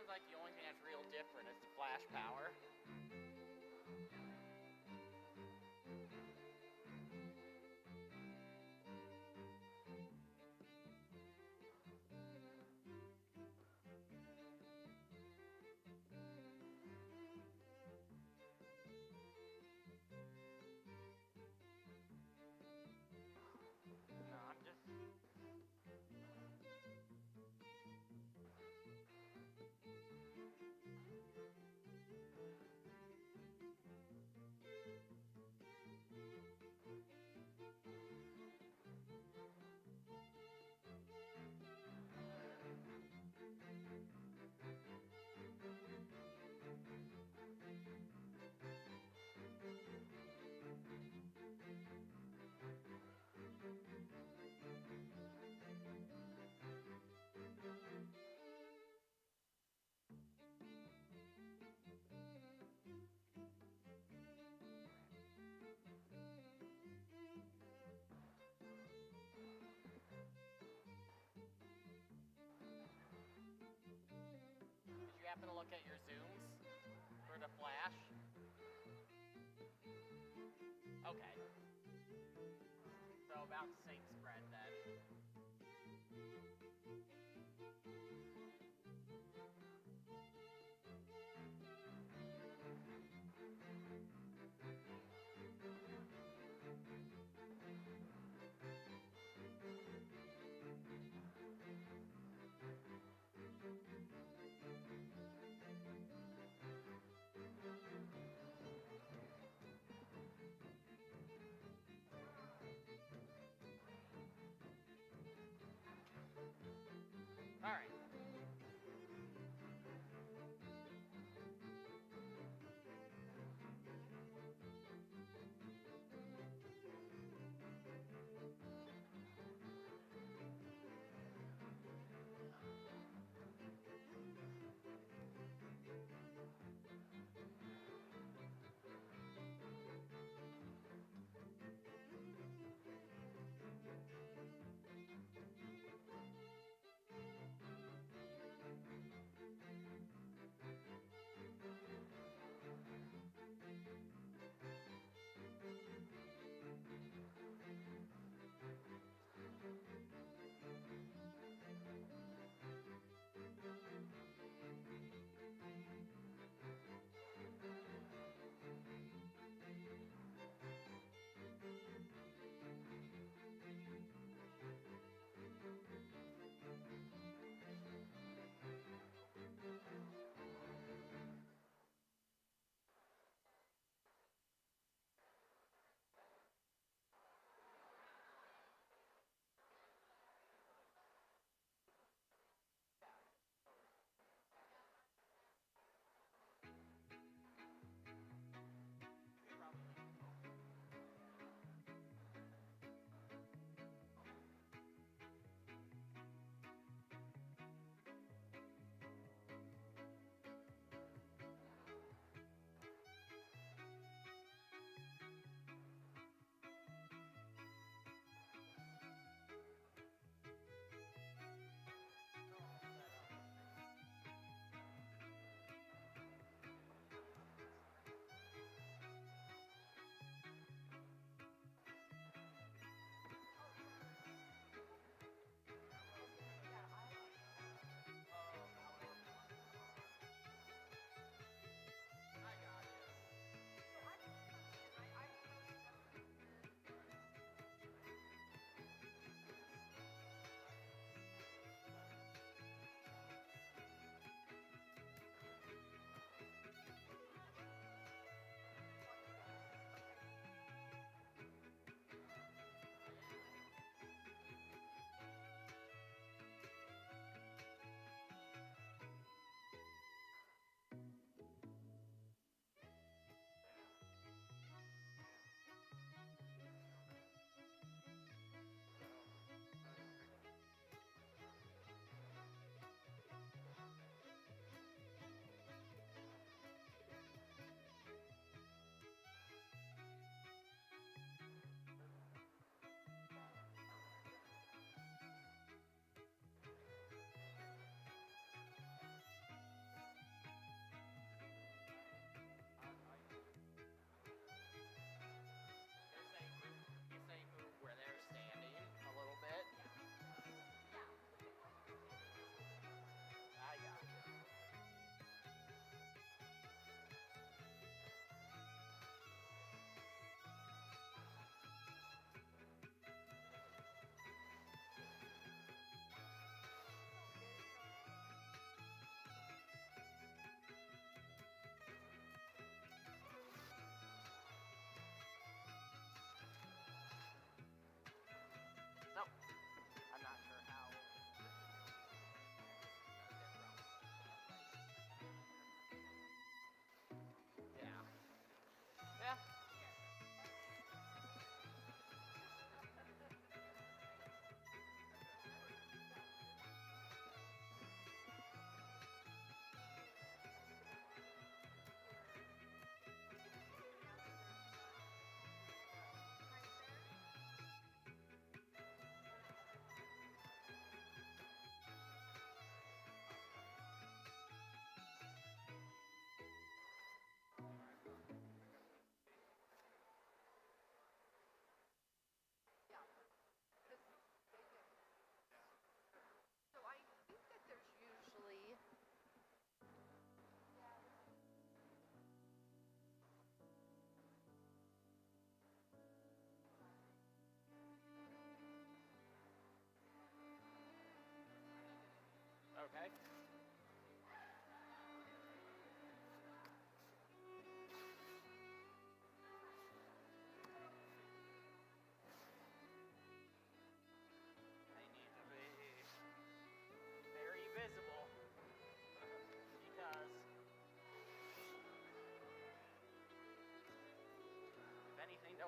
sounds like the only thing that's real different is the flash power. No, I'm just... Did you happen to look at your zooms for the flash? Okay. So about the same spread then.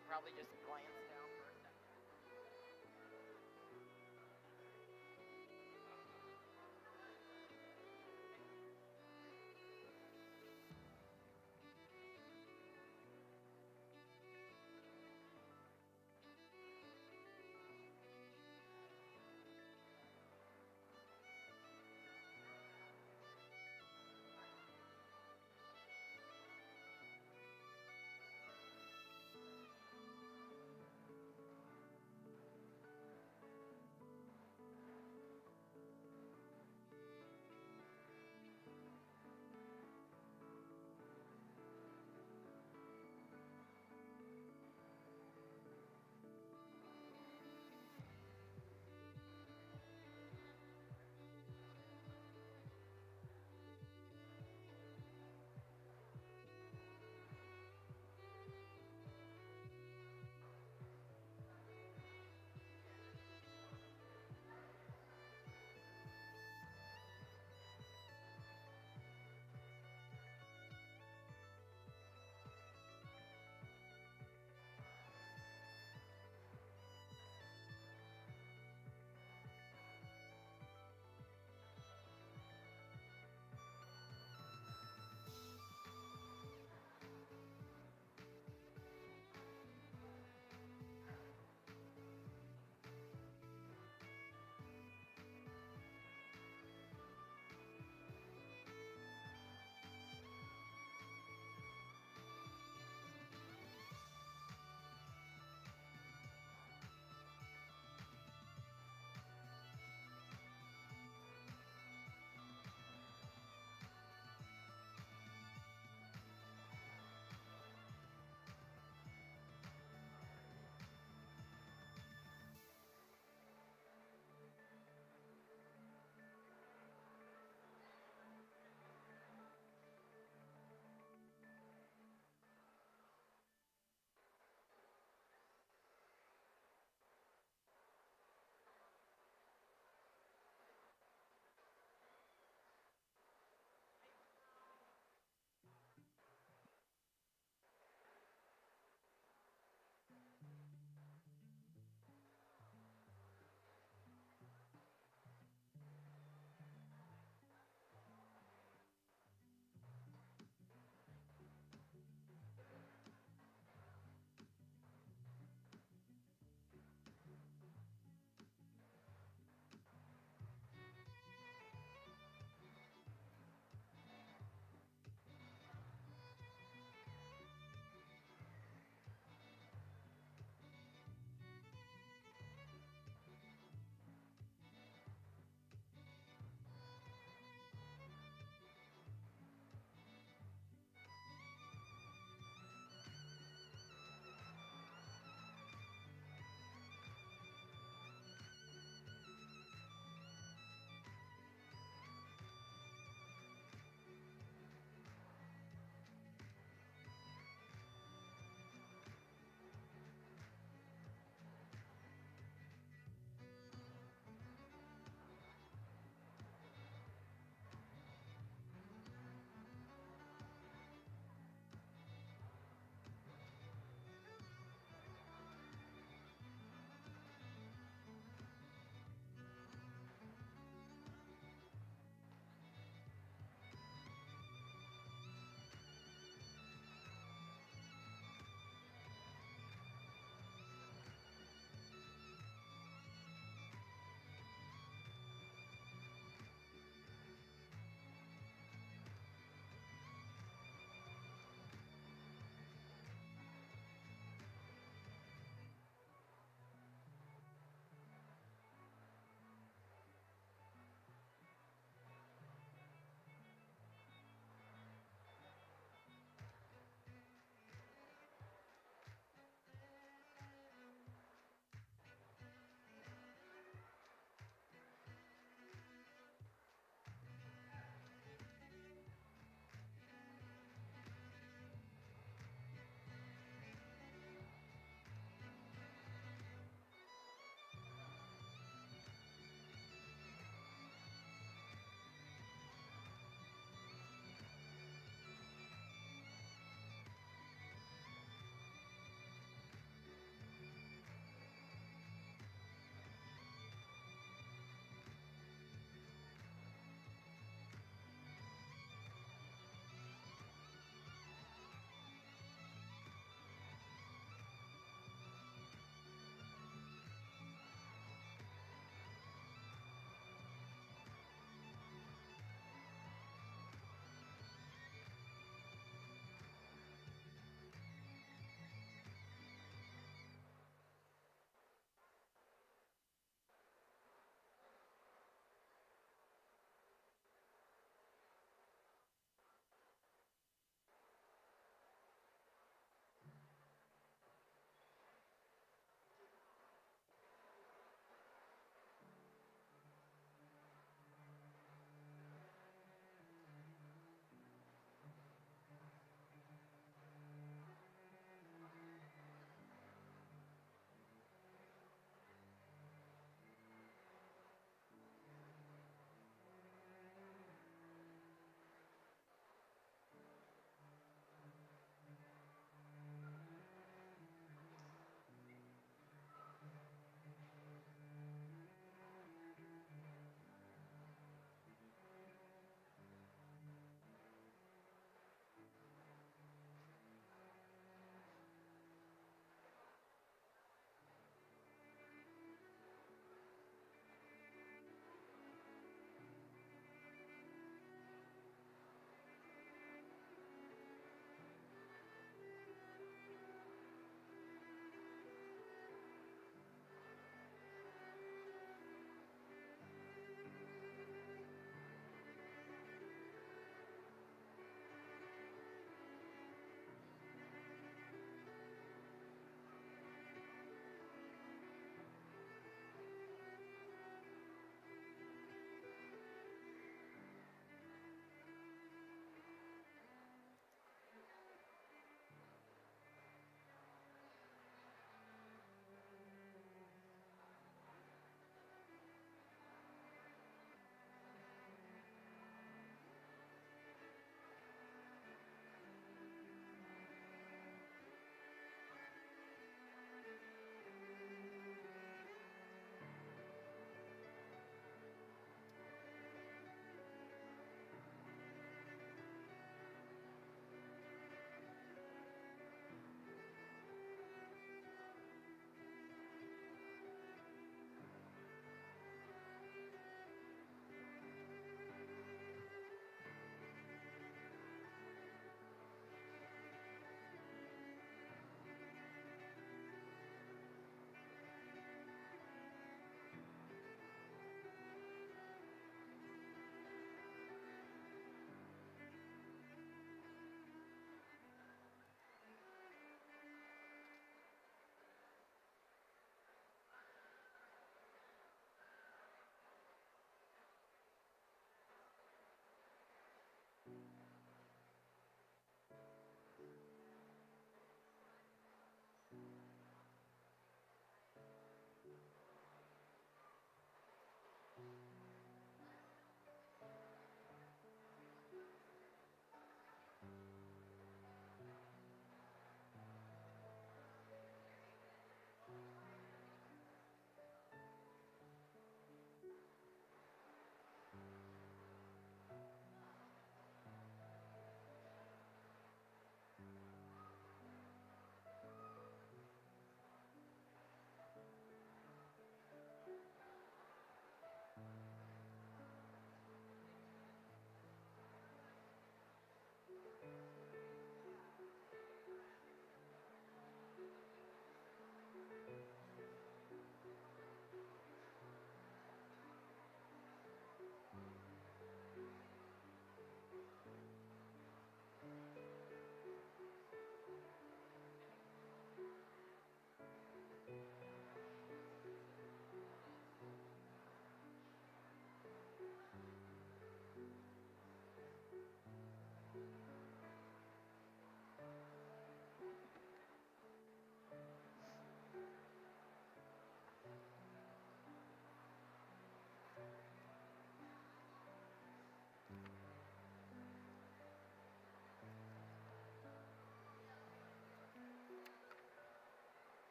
I'll probably just glance down for a second.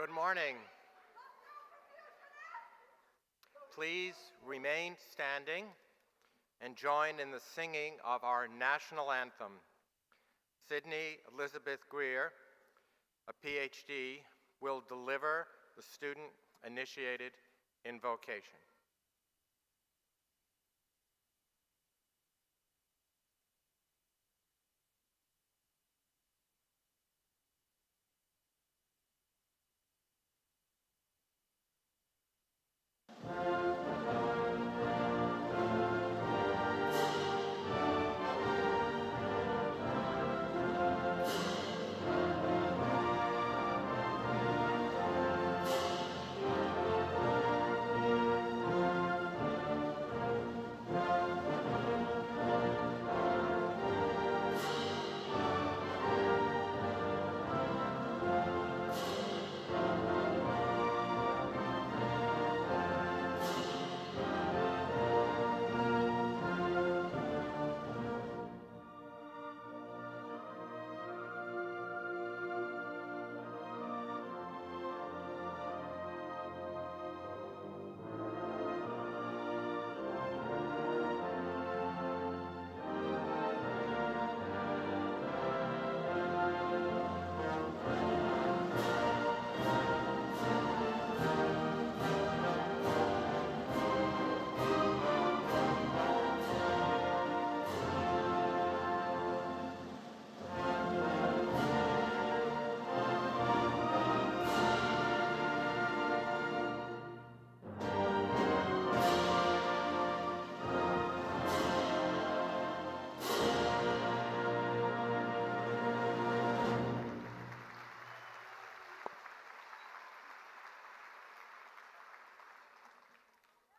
Good morning. Please remain standing and join in the singing of our national anthem. Sydney Elizabeth Greer, a PhD, will deliver the student-initiated invocation.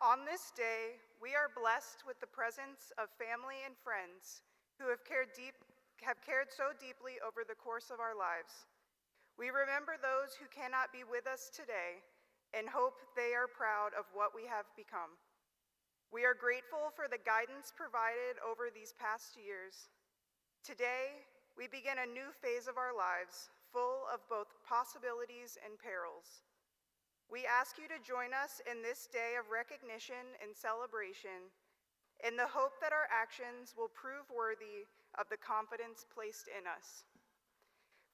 On this day, we are blessed with the presence of family and friends who have cared so deeply over the course of our lives. We remember those who cannot be with us today and hope they are proud of what we have become. We are grateful for the guidance provided over these past years. Today, we begin a new phase of our lives, full of both possibilities and perils. We ask you to join us in this day of recognition and celebration in the hope that our actions will prove worthy of the confidence placed in us.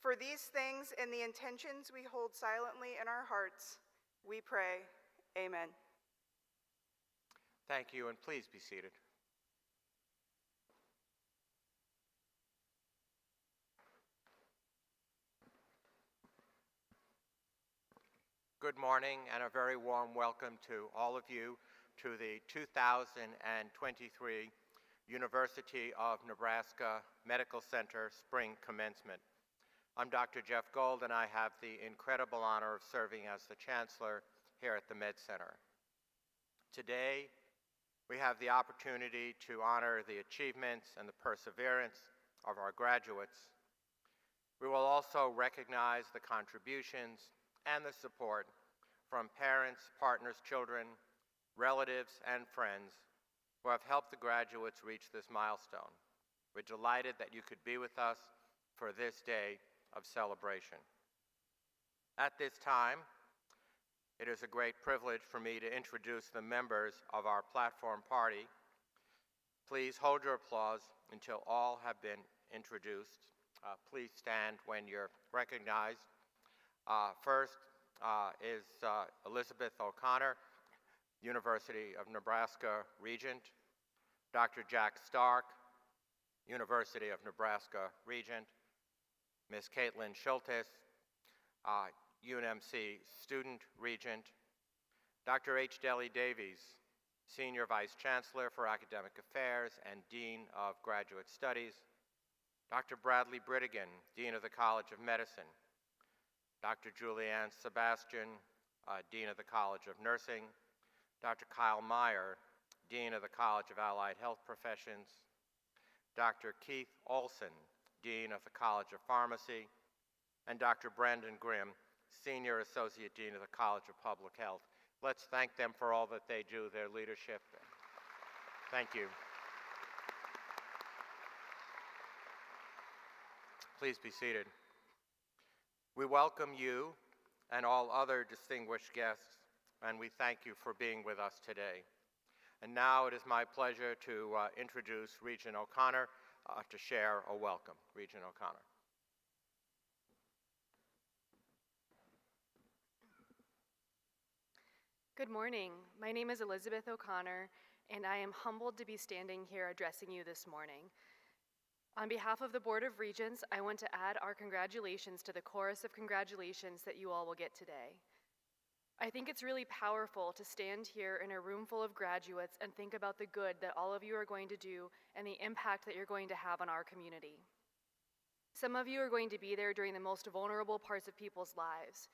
For these things and the intentions we hold silently in our hearts, we pray. Amen. Thank you, and please be seated. Good morning and a very warm welcome to all of you to the 2023 University of Nebraska Medical Center Spring Commencement. I'm Dr. Jeff Gold, and I have the incredible honor of serving as the Chancellor here at the Med Center. Today, we have the opportunity to honor the achievements and the perseverance of our graduates. We will also recognize the contributions and the support from parents, partners, children, relatives, and friends who have helped the graduates reach this milestone. We're delighted that you could be with us for this day of celebration. At this time, it is a great privilege for me to introduce the members of our platform party. Please hold your applause until all have been introduced. Please stand when you're recognized. First is Elizabeth O'Connor, University of Nebraska Regent. Dr. Jack Stark, University of Nebraska Regent. Ms. Caitlin Schultes, UNMC Student Regent. Dr. H. Deli Davies, Senior Vice Chancellor for Academic Affairs and Dean of Graduate Studies. Dr. Bradley Britigan, Dean of the College of Medicine. Dr. Julianne Sebastian, Dean of the College of Nursing. Dr. Kyle Meyer, Dean of the College of Allied Health Professions. Dr. Keith Olson, Dean of the College of Pharmacy. And Dr. Brandon Grimm, Senior Associate Dean of the College of Public Health. Let's thank them for all that they do, their leadership. Thank you. Please be seated. We welcome you and all other distinguished guests, and we thank you for being with us today. And now it is my pleasure to introduce Regent O'Connor to share a welcome. Regent O'Connor. Good morning. My name is Elizabeth O'Connor, and I am humbled to be standing here addressing you this morning. On behalf of the Board of Regents, I want to add our congratulations to the chorus of congratulations that you all will get today. I think it's really powerful to stand here in a room full of graduates and think about the good that all of you are going to do and the impact that you're going to have on our community. Some of you are going to be there during the most vulnerable parts of people's lives.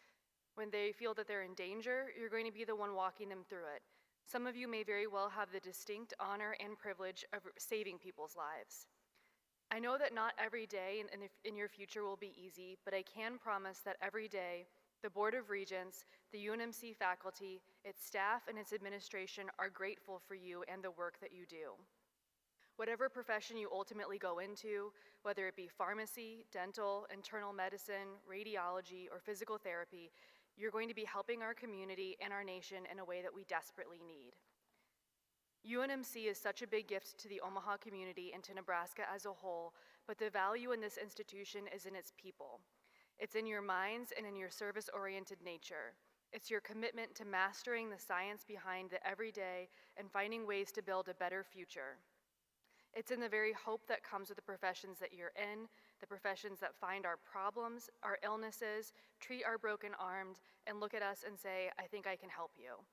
When they feel that they're in danger, you're going to be the one walking them through it. Some of you may very well have the distinct honor and privilege of saving people's lives. I know that not every day in your future will be easy, but I can promise that every day, the Board of Regents, the UNMC faculty, its staff, and its administration are grateful for you and the work that you do. Whatever profession you ultimately go into, whether it be pharmacy, dental, internal medicine, radiology, or physical therapy, you're going to be helping our community and our nation in a way that we desperately need. UNMC is such a big gift to the Omaha community and to Nebraska as a whole, but the value in this institution is in its people. It's in your minds and in your service-oriented nature. It's your commitment to mastering the science behind the everyday and finding ways to build a better future. It's in the very hope that comes with the professions that you're in, the professions that find our problems, our illnesses, treat our broken armed, and look at us and say, I think I can help you.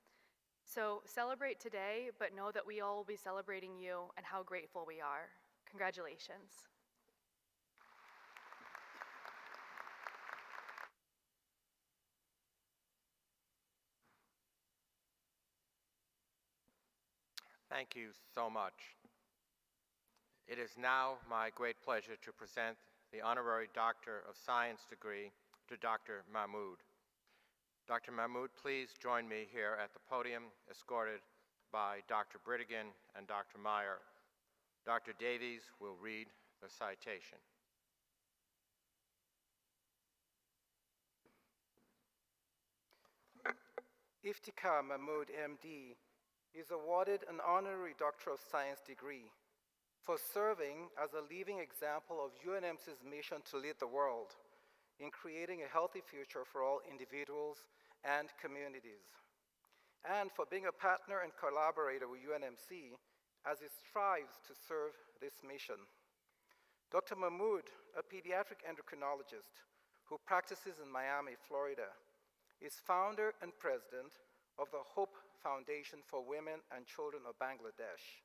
So celebrate today, but know that we all will be celebrating you and how grateful we are. Congratulations. Thank you so much. It is now my great pleasure to present the Honorary Doctor of Science degree to Dr. Mahmood. Dr. Mahmood, please join me here at the podium, escorted by Dr. Britigan and Dr. Meyer. Dr. Davies will read the citation. Iftikhar Mahmood, MD, is awarded an Honorary Doctor of Science degree for serving as a living example of UNMC's mission to lead the world in creating a healthy future for all individuals and communities, and for being a partner and collaborator with UNMC as it strives to serve this mission. Dr. Mahmood, a pediatric endocrinologist who practices in Miami, Florida, is founder and president of the Hope Foundation for Women and Children of Bangladesh.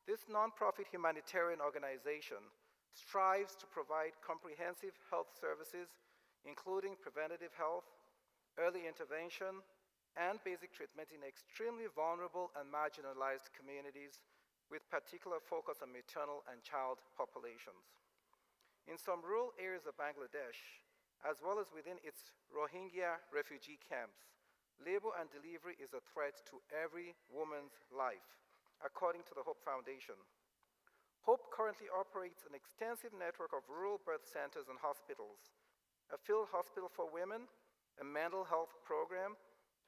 This nonprofit humanitarian organization strives to provide comprehensive health services, including preventative health, early intervention, and basic treatment in extremely vulnerable and marginalized communities, with particular focus on maternal and child populations. In some rural areas of Bangladesh, as well as within its Rohingya refugee camps, labor and delivery is a threat to every woman's life, according to the Hope Foundation. Hope currently operates an extensive network of rural birth centers and hospitals, a field hospital for women, a mental health program,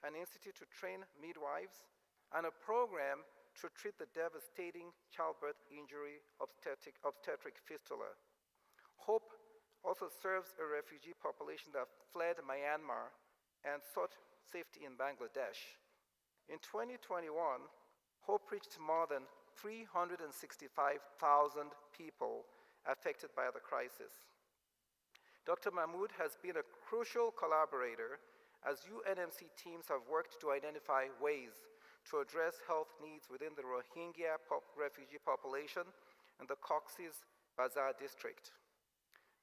an institute to train midwives, and a program to treat the devastating childbirth injury obstetric fistula. Hope also serves a refugee population that fled Myanmar and sought safety in Bangladesh. In 2021, Hope reached more than 365,000 people affected by the crisis. Dr. Mahmood has been a crucial collaborator as UNMC teams have worked to identify ways to address health needs within the Rohingya refugee population in the Cox's Bazar district.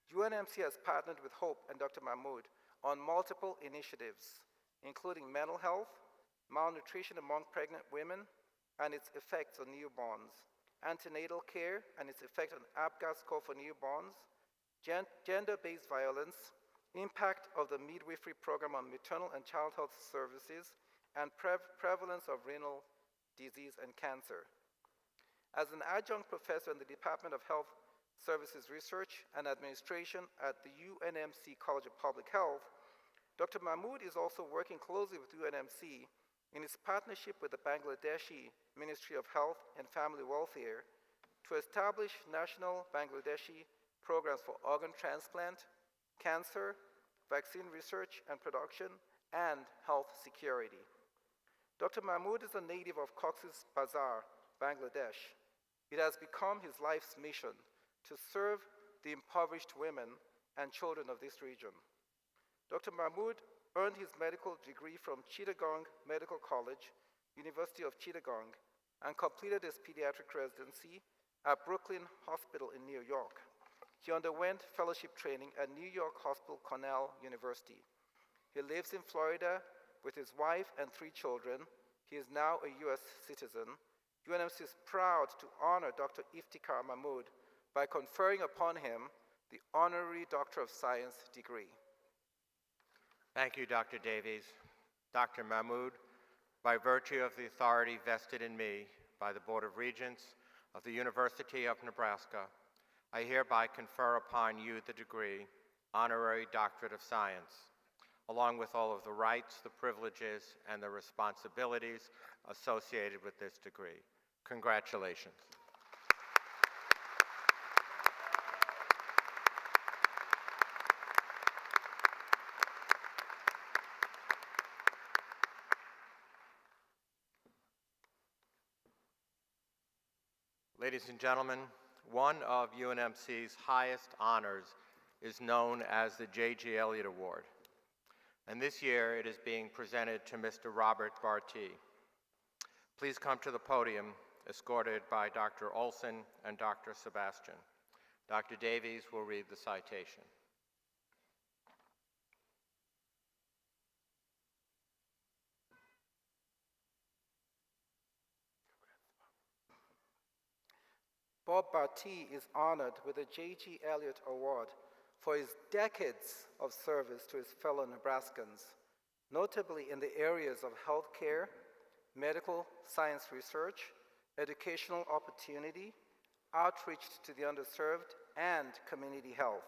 UNMC has partnered with Hope and Dr. Mahmood on multiple initiatives, including mental health, malnutrition among pregnant women, and its effects on newborns, antenatal care and its effect on APGAR score for newborns, gender-based violence, impact of the midwifery program on maternal and child health services, and prevalence of renal disease and cancer. As an adjunct professor in the Department of Health Services Research and Administration at the UNMC College of Public Health, Dr. Mahmood is also working closely with UNMC in its partnership with the Bangladeshi Ministry of Health and Family Welfare to establish national Bangladeshi programs for organ transplant, cancer, vaccine research and production, and health security. Dr. Mahmood is a native of Cox's Bazar, Bangladesh. It has become his life's mission to serve the impoverished women and children of this region. Dr. Mahmood earned his medical degree from Chittagong Medical College, University of Chittagong, and completed his pediatric residency at Brooklyn Hospital in New York. He underwent fellowship training at New York Hospital Cornell University. He lives in Florida with his wife and 3 children. He is now a U.S. citizen. UNMC is proud to honor Dr. Iftikhar Mahmood by conferring upon him the Honorary Doctor of Science degree. Thank you, Dr. Davies. Dr. Mahmood, by virtue of the authority vested in me by the Board of Regents of the University of Nebraska, I hereby confer upon you the degree, Honorary Doctorate of Science, along with all of the rights, the privileges, and the responsibilities associated with this degree. Congratulations. Ladies and gentlemen, one of UNMC's highest honors is known as the J.G. Elliott Award. And this year it is being presented to Mr. Robert Bartee. Please come to the podium, escorted by Dr. Olson and Dr. Sebastian. Dr. Davies will read the citation. Bob Bartee is honored with the J.G. Elliott Award for his decades of service to his fellow Nebraskans, notably in the areas of healthcare, medical science research, educational opportunity, outreach to the underserved, and community health.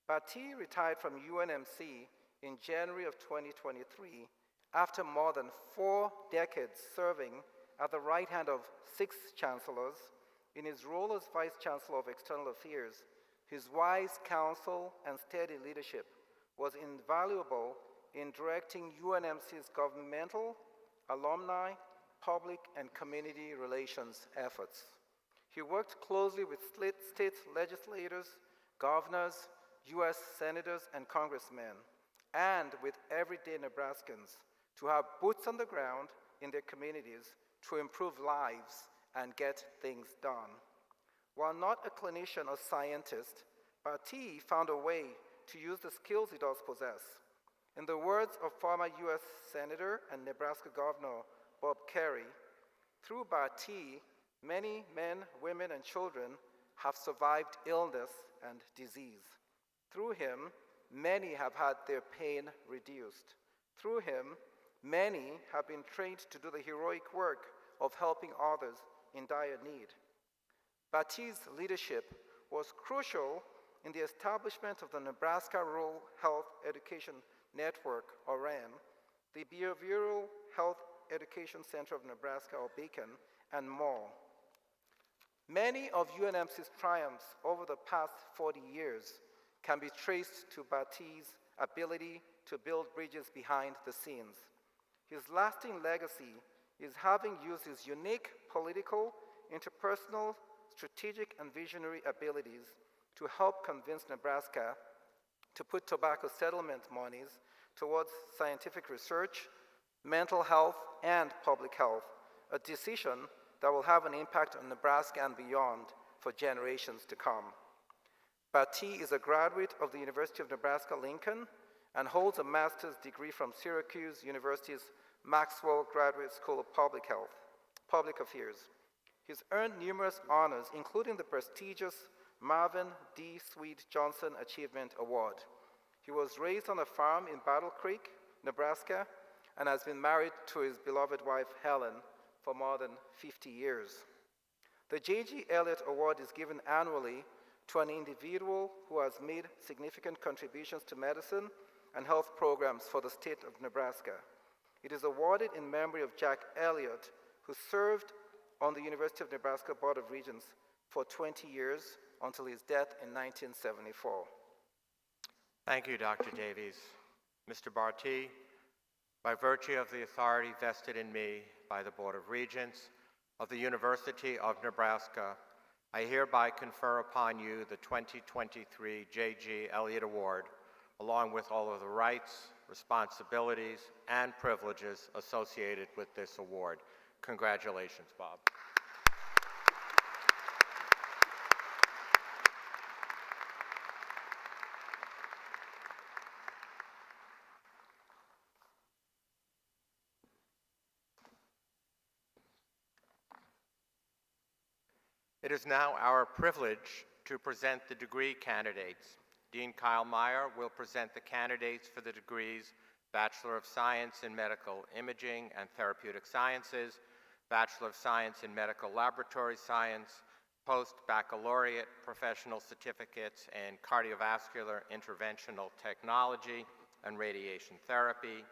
Bartee retired from UNMC in January of 2023 after more than 4 decades serving at the right hand of 6 chancellors. In his role as Vice Chancellor of External Affairs, his wise counsel and steady leadership was invaluable in directing UNMC's governmental, alumni, public, and community relations efforts. He worked closely with state legislators, governors, U.S. senators, and congressmen, and with everyday Nebraskans to have boots on the ground in their communities to improve lives and get things done. While not a clinician or scientist, Bartee found a way to use the skills he does possess. In the words of former U.S. Senator and Nebraska Governor Bob Kerrey, through Bartee, many men, women, and children have survived illness and disease. Through him, many have had their pain reduced. Through him, many have been trained to do the heroic work of helping others in dire need. Bartee's leadership was crucial in the establishment of the Nebraska Rural Health Education Network, or RAM, the Behavioral Health Education Center of Nebraska, or BEACON, and more. Many of UNMC's triumphs over the past 40 years can be traced to Bartee's ability to build bridges behind the scenes. His lasting legacy is having used his unique political, interpersonal, strategic, and visionary abilities to help convince Nebraska to put tobacco settlement monies towards scientific research, mental health, and public health, a decision that will have an impact on Nebraska and beyond for generations to come. Bartee is a graduate of the University of Nebraska-Lincoln and holds a master's degree from Syracuse University's Maxwell Graduate School of Public Affairs. He's earned numerous honors, including the prestigious Marvin D. Sweet Johnson Achievement Award. He was raised on a farm in Battle Creek, Nebraska, and has been married to his beloved wife, Helen, for more than 50 years. The J.G. Elliott Award is given annually to an individual who has made significant contributions to medicine and health programs for the state of Nebraska. It is awarded in memory of Jack Elliott, who served on the University of Nebraska Board of Regents for 20 years until his death in 1974. Thank you, Dr. Davies. Mr. Barty, by virtue of the authority vested in me by the Board of Regents of the University of Nebraska, I hereby confer upon you the 2023 J.G. Elliott Award, along with all of the rights, responsibilities, and privileges associated with this award. Congratulations, Bob. It is now our privilege to present the degree candidates. Dean Kyle Meyer will present the candidates for the degrees Bachelor of Science in Medical Imaging and Therapeutic Sciences, Bachelor of Science in Medical Laboratory Science, Post-Baccalaureate Professional Certificates in Cardiovascular Interventional Technology and Radiation Therapy,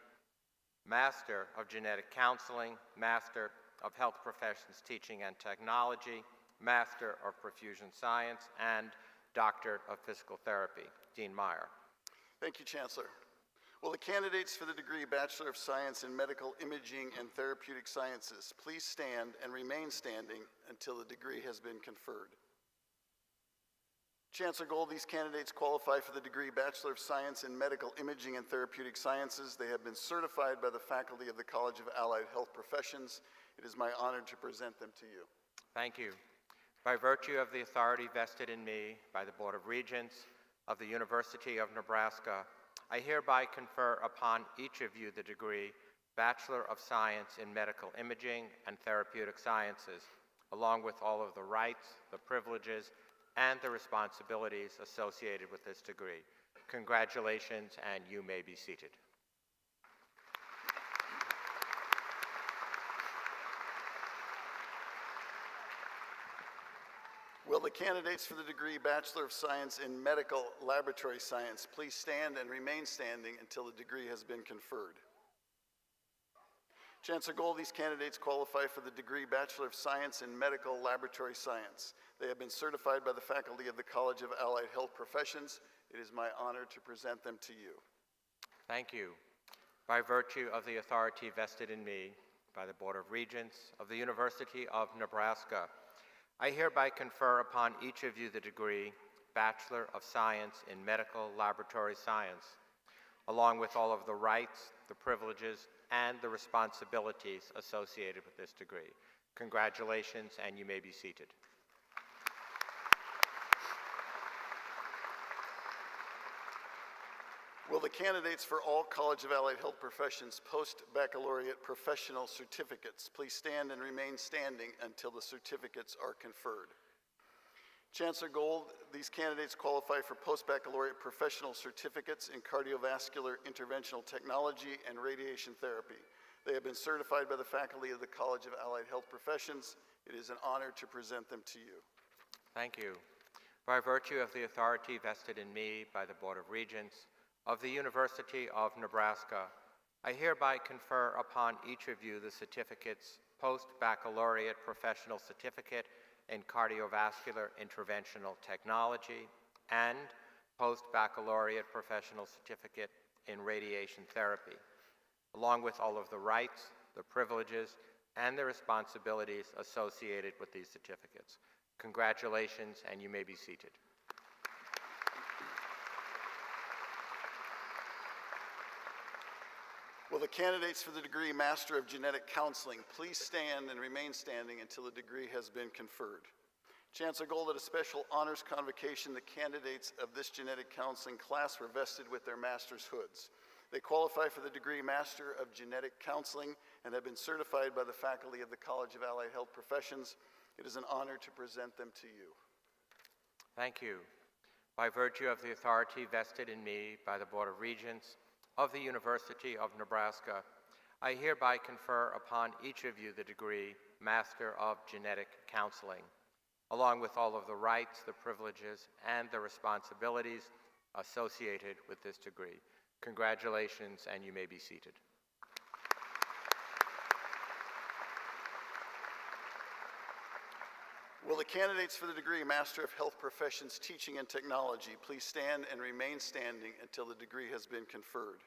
Master of Genetic Counseling, Master of Health Professions Teaching and Technology, Master of Perfusion Science, and Doctor of Physical Therapy. Dean Meyer. Thank you, Chancellor. Will the candidates for the degree Bachelor of Science in Medical Imaging and Therapeutic Sciences please stand and remain standing until the degree has been conferred? Chancellor Gold, these candidates qualify for the degree Bachelor of Science in Medical Imaging and Therapeutic Sciences. They have been certified by the faculty of the College of Allied Health Professions. It is my honor to present them to you. Thank you. By virtue of the authority vested in me by the Board of Regents of the University of Nebraska, I hereby confer upon each of you the degree Bachelor of Science in Medical Imaging and Therapeutic Sciences, along with all of the rights, the privileges, and the responsibilities associated with this degree. Congratulations, and you may be seated. Will the candidates for the degree Bachelor of Science in Medical Laboratory Science please stand and remain standing until the degree has been conferred? Chancellor Gold, these candidates qualify for the degree Bachelor of Science in Medical Laboratory Science. They have been certified by the faculty of the College of Allied Health Professions. It is my honor to present them to you. Thank you. By virtue of the authority vested in me by the Board of Regents of the University of Nebraska, I hereby confer upon each of you the degree Bachelor of Science in Medical Laboratory Science, along with all of the rights, the privileges, and the responsibilities associated with this degree. Congratulations, and you may be seated. Will the candidates for all College of Allied Health Professions post-baccalaureate professional certificates please stand and remain standing until the certificates are conferred? Chancellor Gold, these candidates qualify for post-baccalaureate professional certificates in cardiovascular interventional technology and radiation therapy. They have been certified by the faculty of the College of Allied Health Professions. It is an honor to present them to you. Thank you. By virtue of the authority vested in me by the Board of Regents of the University of Nebraska, I hereby confer upon each of you the certificates Post-Baccalaureate Professional Certificate in Cardiovascular Interventional Technology and Post-Baccalaureate Professional Certificate in Radiation Therapy, along with all of the rights, the privileges, and the responsibilities associated with these certificates. Congratulations, and you may be seated. Will the candidates for the degree Master of Genetic Counseling please stand and remain standing until the degree has been conferred? Chancellor Gold, at a special honors convocation, the candidates of this genetic counseling class were vested with their master's hoods. They qualify for the degree Master of Genetic Counseling and have been certified by the faculty of the College of Allied Health Professions. It is an honor to present them to you. Thank you. By virtue of the authority vested in me by the Board of Regents of the University of Nebraska, I hereby confer upon each of you the degree Master of Genetic Counseling, along with all of the rights, the privileges, and the responsibilities associated with this degree. Congratulations, and you may be seated. Will the candidates for the degree Master of Health Professions Teaching and Technology please stand and remain standing until the degree has been conferred?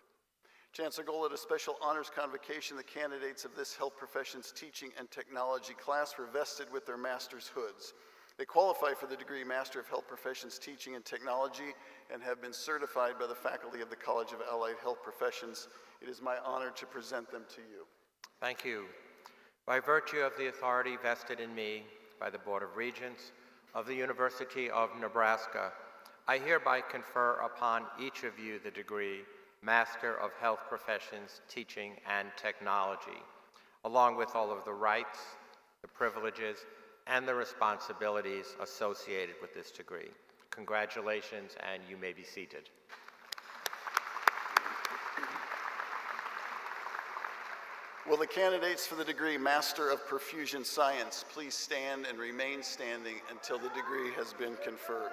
Chancellor Gold, at a special honors convocation, the candidates of this Health Professions Teaching and Technology class were vested with their master's hoods. They qualify for the degree Master of Health Professions Teaching and Technology and have been certified by the faculty of the College of Allied Health Professions. It is my honor to present them to you. Thank you. By virtue of the authority vested in me by the Board of Regents of the University of Nebraska, I hereby confer upon each of you the degree Master of Health Professions Teaching and Technology, along with all of the rights, the privileges, and the responsibilities associated with this degree. Congratulations, and you may be seated. Will the candidates for the degree Master of Perfusion Science please stand and remain standing until the degree has been conferred?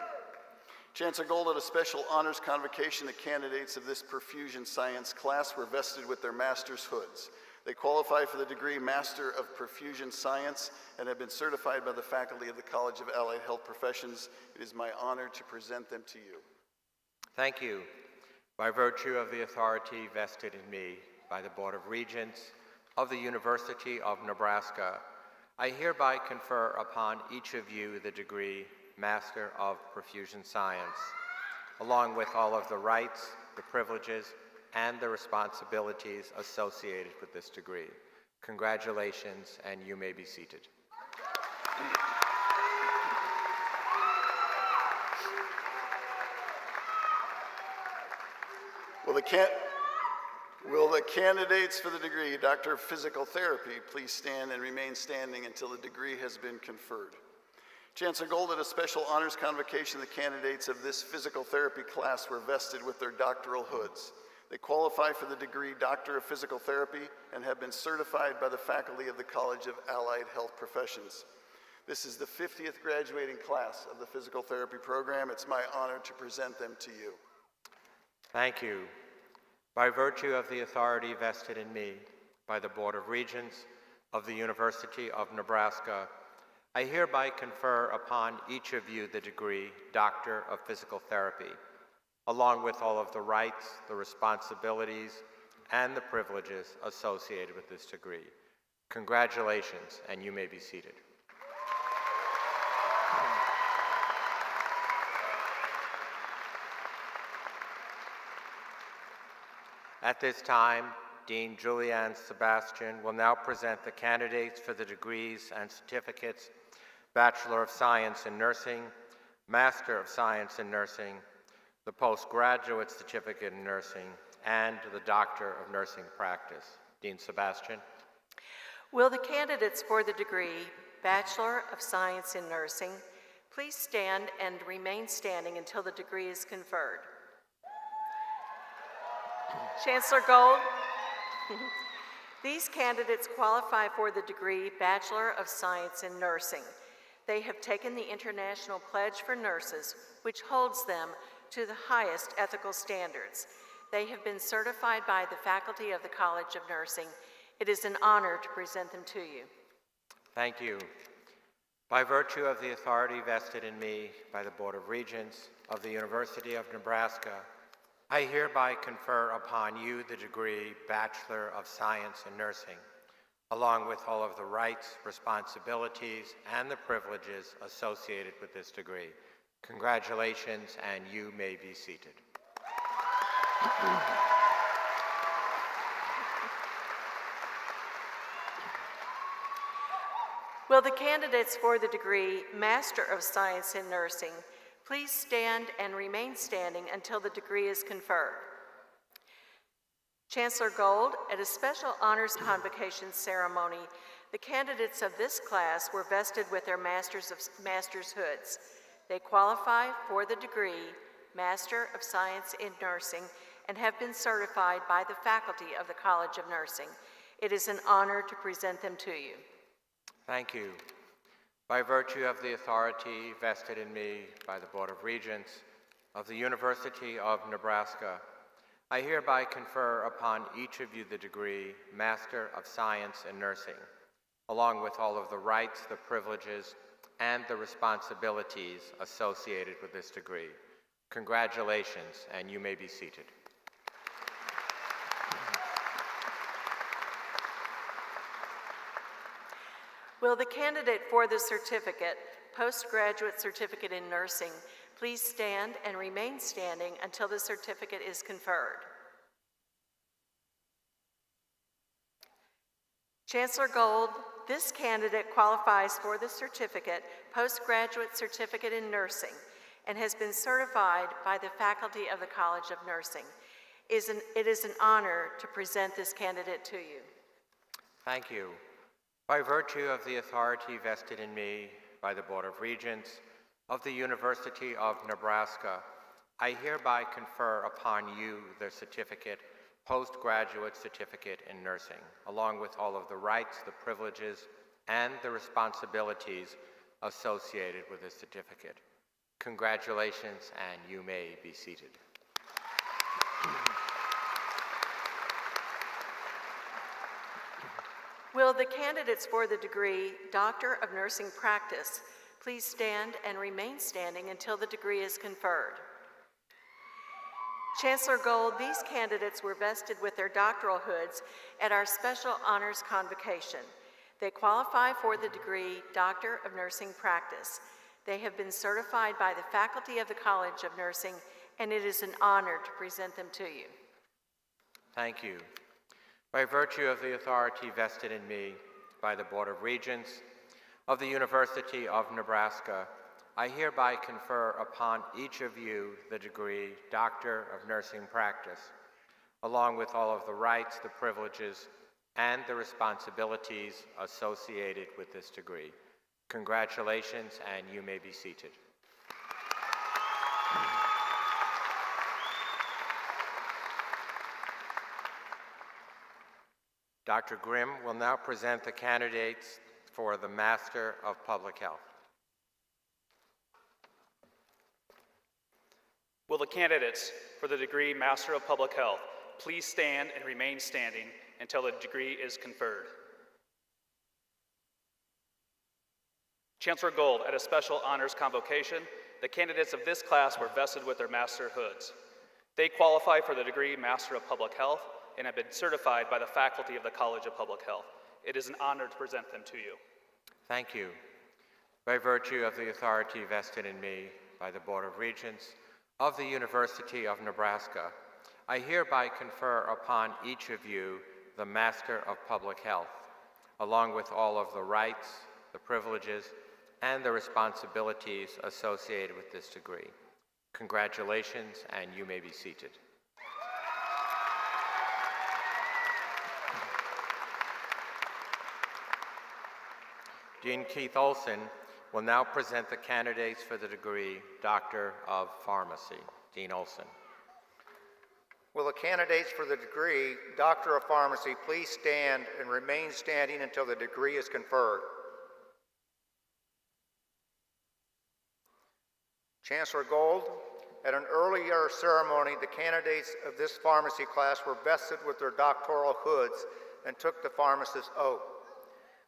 Chancellor Gold, at a special honors convocation, the candidates of this Perfusion Science class were vested with their master's hoods. They qualify for the degree Master of Perfusion Science and have been certified by the faculty of the College of Allied Health Professions. It is my honor to present them to you. Thank you. By virtue of the authority vested in me by the Board of Regents of the University of Nebraska, I hereby confer upon each of you the degree Master of Perfusion Science, along with all of the rights, the privileges, and the responsibilities associated with this degree. Congratulations, and you may be seated. Will the candidates for the degree Doctor of Physical Therapy please stand and remain standing until the degree has been conferred? Chancellor Gold, at a special honors convocation, the candidates of this physical therapy class were vested with their doctoral hoods. They qualify for the degree Doctor of Physical Therapy and have been certified by the faculty of the College of Allied Health Professions. This is the 50th graduating class of the physical therapy program. It's my honor to present them to you. Thank you. By virtue of the authority vested in me by the Board of Regents of the University of Nebraska, I hereby confer upon each of you the degree Doctor of Physical Therapy, along with all of the rights, the responsibilities, and the privileges associated with this degree. Congratulations, and you may be seated. At this time, Dean Julianne Sebastian will now present the candidates for the degrees and certificates Bachelor of Science in Nursing, Master of Science in Nursing, the Postgraduate Certificate in Nursing, and the Doctor of Nursing Practice. Dean Sebastian. Will the candidates for the degree Bachelor of Science in Nursing please stand and remain standing until the degree is conferred? Chancellor Gold, these candidates qualify for the degree Bachelor of Science in Nursing. They have taken the International Pledge for Nurses, which holds them to the highest ethical standards. They have been certified by the faculty of the College of Nursing. It is an honor to present them to you. Thank you. By virtue of the authority vested in me by the Board of Regents of the University of Nebraska, I hereby confer upon you the degree Bachelor of Science in Nursing, along with all of the rights, responsibilities, and the privileges associated with this degree. Congratulations, and you may be seated. Will the candidates for the degree Master of Science in Nursing please stand and remain standing until the degree is conferred? Chancellor Gold, at a special honors convocation ceremony, the candidates of this class were vested with their master's hoods. They qualify for the degree Master of Science in Nursing and have been certified by the faculty of the College of Nursing. It is an honor to present them to you. Thank you. By virtue of the authority vested in me by the Board of Regents of the University of Nebraska, I hereby confer upon each of you the degree Master of Science in Nursing, along with all of the rights, the privileges, and the responsibilities associated with this degree. Congratulations, and you may be seated. Will the candidate for the certificate, postgraduate certificate in nursing, please stand and remain standing until the certificate is conferred? Chancellor Gold, this candidate qualifies for the certificate, postgraduate certificate in nursing, and has been certified by the faculty of the College of Nursing. It is an honor to present this candidate to you. Thank you. By virtue of the authority vested in me by the Board of Regents of the University of Nebraska, I hereby confer upon you the certificate, postgraduate certificate in nursing, along with all of the rights, the privileges, and the responsibilities associated with this certificate. Congratulations, and you may be seated. Will the candidates for the degree Doctor of Nursing Practice please stand and remain standing until the degree is conferred? Chancellor Gold, these candidates were vested with their doctoral hoods at our special honors convocation. They qualify for the degree Doctor of Nursing Practice. They have been certified by the faculty of the College of Nursing, and it is an honor to present them to you. Thank you. By virtue of the authority vested in me by the Board of Regents of the University of Nebraska, I hereby confer upon each of you the degree Doctor of Nursing Practice, along with all of the rights, the privileges, and the responsibilities associated with this degree. Congratulations, and you may be seated. Dr. Grimm will now present the candidates for the Master of Public Health. Will the candidates for the degree Master of Public Health please stand and remain standing until the degree is conferred? Chancellor Gold, at a special honors convocation, the candidates of this class were vested with their master hoods. They qualify for the degree Master of Public Health and have been certified by the faculty of the College of Public Health. It is an honor to present them to you. Thank you. By virtue of the authority vested in me by the Board of Regents of the University of Nebraska, I hereby confer upon each of you the Master of Public Health, along with all of the rights, the privileges, and the responsibilities associated with this degree. Congratulations, and you may be seated. Dean Keith Olson will now present the candidates for the degree Doctor of Pharmacy. Dean Olson. Will the candidates for the degree Doctor of Pharmacy please stand and remain standing until the degree is conferred? Chancellor Gold, at an earlier ceremony, the candidates of this pharmacy class were vested with their doctoral hoods and took the pharmacist's oath.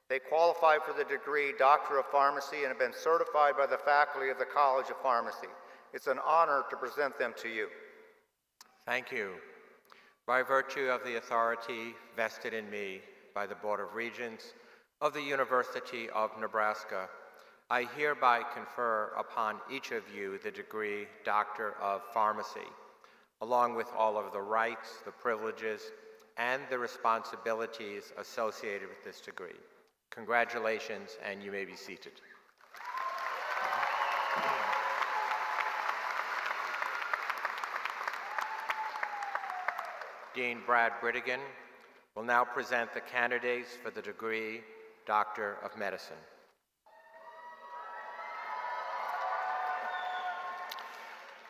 They qualify for the degree Doctor of Pharmacy and have been certified by the faculty of the College of Pharmacy. It's an honor to present them to you. Thank you. By virtue of the authority vested in me by the Board of Regents of the University of Nebraska, I hereby confer upon each of you the degree Doctor of Pharmacy, along with all of the rights, the privileges, and the responsibilities associated with this degree. Congratulations, and you may be seated. Dean Brad Britigan will now present the candidates for the degree Doctor of Medicine.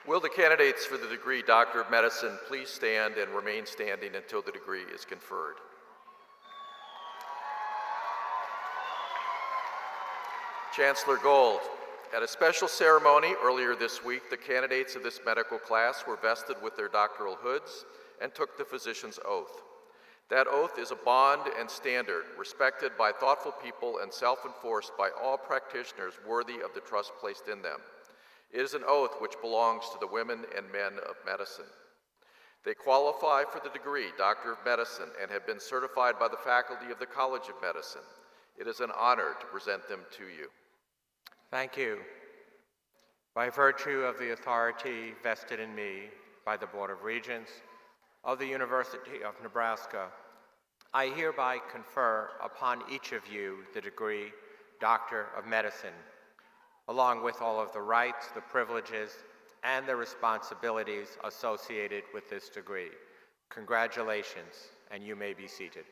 Will the candidates for the degree Doctor of Medicine please stand and remain standing until the degree is conferred? Chancellor Gold, at a special ceremony earlier this week, the candidates of this medical class were vested with their doctoral hoods and took the physician's oath. That oath is a bond and standard respected by thoughtful people and self-enforced by all practitioners worthy of the trust placed in them. It is an oath which belongs to the women and men of medicine. They qualify for the degree Doctor of Medicine and have been certified by the faculty of the College of Medicine. It is an honor to present them to you. Thank you. By virtue of the authority vested in me by the Board of Regents of the University of Nebraska, I hereby confer upon each of you the degree Doctor of Medicine, along with all of the rights, the privileges, and the responsibilities associated with this degree. Congratulations, and you may be seated.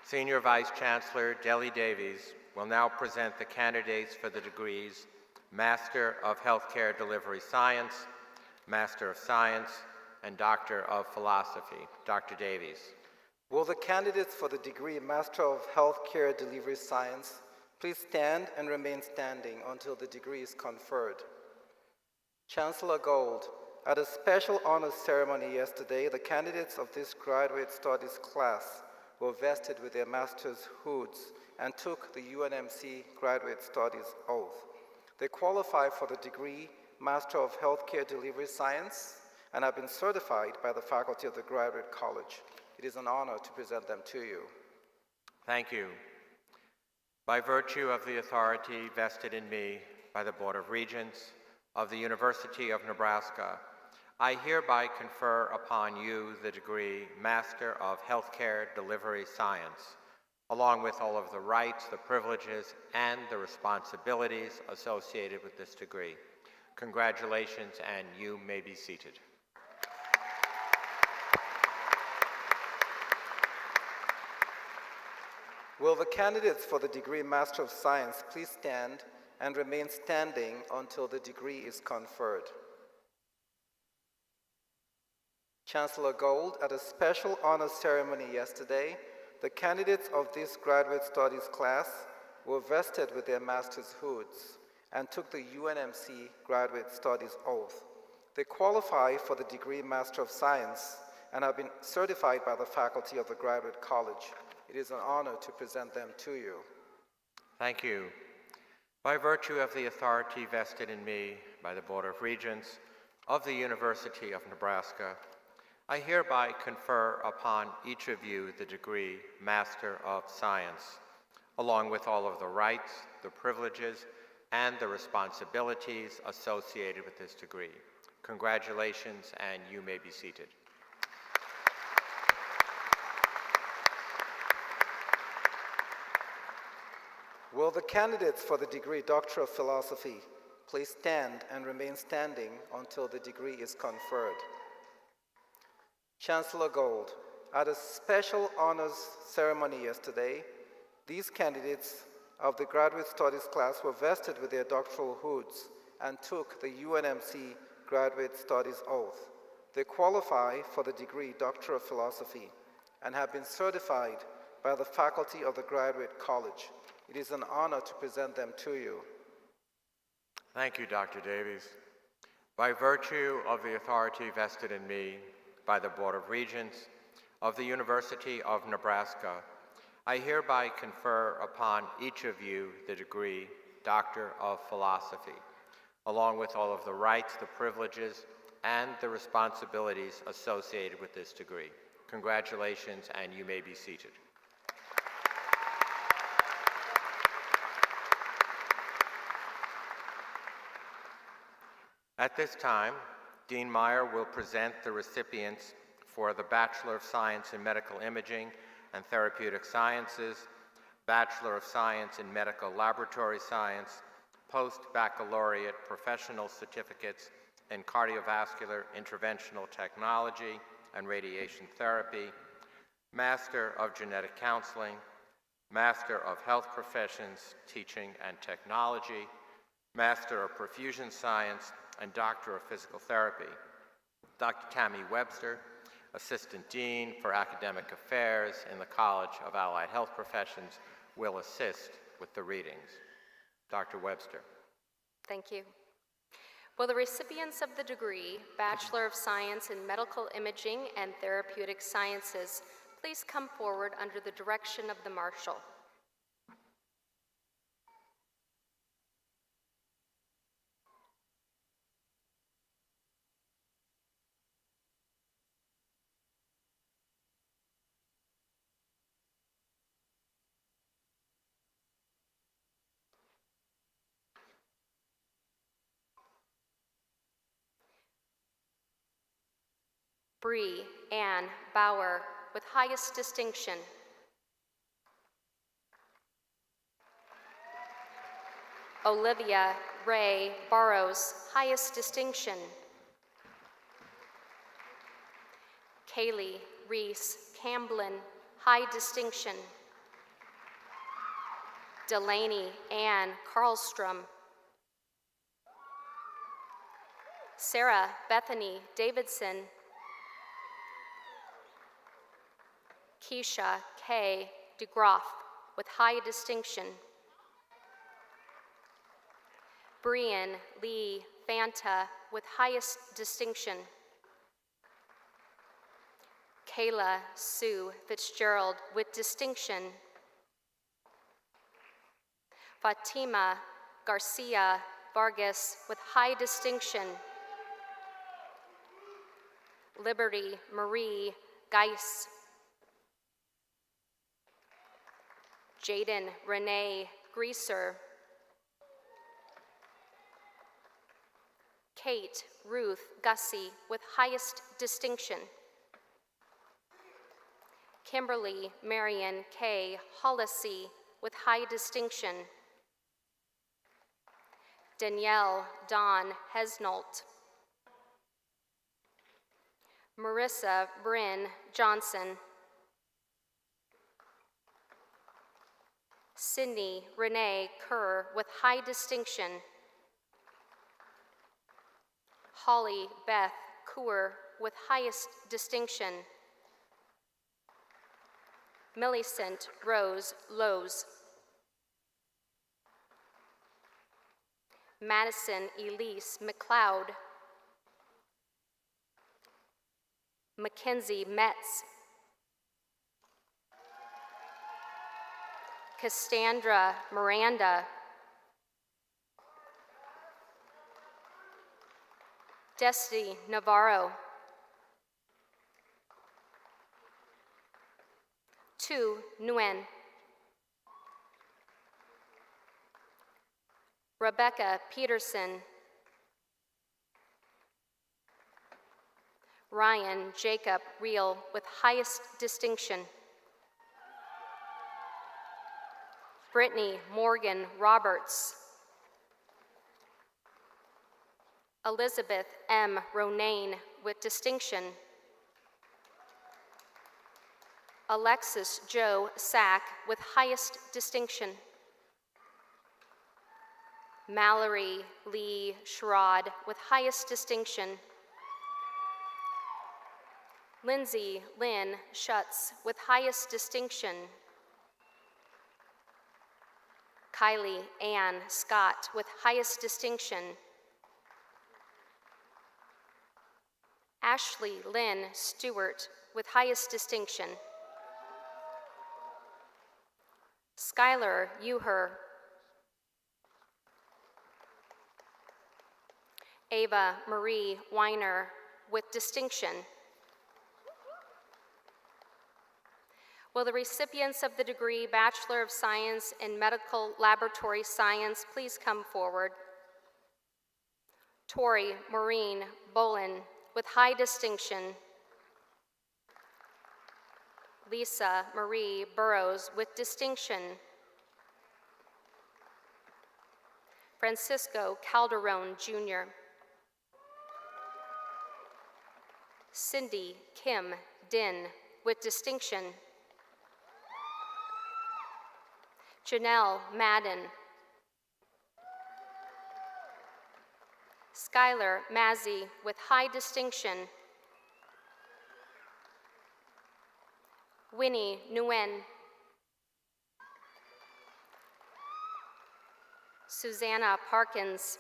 Senior Vice Chancellor Deli Davies will now present the candidates for the degrees Master of Healthcare Delivery Science, Master of Science, and Doctor of Philosophy. Dr. Davies. Will the candidates for the degree Master of Healthcare Delivery Science please stand and remain standing until the degree is conferred? Chancellor Gold, at a special honors ceremony yesterday, the candidates of this graduate studies class were vested with their master's hoods and took the UNMC Graduate Studies Oath. They qualify for the degree Master of Healthcare Delivery Science and have been certified by the faculty of the Graduate College. It is an honor to present them to you. Thank you. By virtue of the authority vested in me by the Board of Regents of the University of Nebraska, I hereby confer upon you the degree Master of Healthcare Delivery Science, along with all of the rights, the privileges, and the responsibilities associated with this degree. Congratulations, and you may be seated. Will the candidates for the degree Master of Science please stand and remain standing until the degree is conferred? Chancellor Gold, at a special honors ceremony yesterday, the candidates of this graduate studies class were vested with their master's hoods and took the UNMC Graduate Studies Oath. They qualify for the degree Master of Science and have been certified by the faculty of the Graduate College. It is an honor to present them to you. Thank you. By virtue of the authority vested in me by the Board of Regents of the University of Nebraska, I hereby confer upon each of you the degree Master of Science, along with all of the rights, the privileges, and the responsibilities associated with this degree. Congratulations, and you may be seated. Will the candidates for the degree Doctor of Philosophy please stand and remain standing until the degree is conferred? Chancellor Gold, at a special honors ceremony yesterday, these candidates of the Graduate Studies class were vested with their doctoral hoods and took the UNMC Graduate Studies Oath. They qualify for the degree Doctor of Philosophy and have been certified by the faculty of the Graduate College. It is an honor to present them to you. Thank you, Dr. Davies. By virtue of the authority vested in me by the Board of Regents of the University of Nebraska, I hereby confer upon each of you the degree Doctor of Philosophy, along with all of the rights, the privileges, and the responsibilities associated with this degree. Congratulations, and you may be seated. At this time, Dean Meyer will present the recipients for the Bachelor of Science in Medical Imaging and Therapeutic Sciences, Bachelor of Science in Medical Laboratory Science, Post-Baccalaureate Professional Certificates in Cardiovascular Interventional Technology and Radiation Therapy, Master of Genetic Counseling, Master of Health Professions, Teaching and Technology, Master of Perfusion Science, and Doctor of Physical Therapy. Dr. Tammy Webster, Assistant Dean for Academic Affairs in the College of Allied Health Professions, will assist with the readings. Dr. Webster. Thank you. Will the recipients of the degree Bachelor of Science in Medical Imaging and Therapeutic Sciences please come forward under the direction of the Marshal? Bree Ann Bauer with highest distinction. Olivia Ray Burrows, highest distinction. Kaylee Reese Camblin, high distinction. Delaney Ann Carlstrom. Sarah Bethany Davidson. Keisha K. DeGroff with high distinction. Brian Lee Fanta with highest distinction. Kayla Sue Fitzgerald with distinction. Fatima Garcia Vargas with high distinction. Liberty Marie Geis. Jaden Renee Greaser. Kate Ruth Gussie with highest distinction. Kimberly Marion K. Hollisey with high distinction. Danielle Dawn Hesnolt. Marissa Bryn Johnson. Sydney Renee Kerr with high distinction. Holly Beth Coor with highest distinction. Millicent Rose Lowe's. Madison Elise McLeod. Mackenzie Metz. Cassandra Miranda. Destiny Navarro. Tu Nguyen. Rebecca Peterson. Ryan Jacob Reel with highest distinction. Brittany Morgan Roberts. Elizabeth M. Ronayne with distinction. Alexis Joe Sack with highest distinction. Mallory Lee Sherrod with highest distinction. Lindsay Lynn Schutz with highest distinction. Kylie Ann Scott with highest distinction. Ashley Lynn Stewart with highest distinction. Skylar Uher. Ava Marie Weiner with distinction. Will the recipients of the degree Bachelor of Science in Medical Laboratory Science please come forward? Tori Maureen Bolin with high distinction. Lisa Marie Burrows with distinction. Francisco Calderon Jr. Cindy Kim Din with distinction. Janelle Madden. Skylar Mazzy with high distinction. Winnie Nguyen. Susanna Parkins.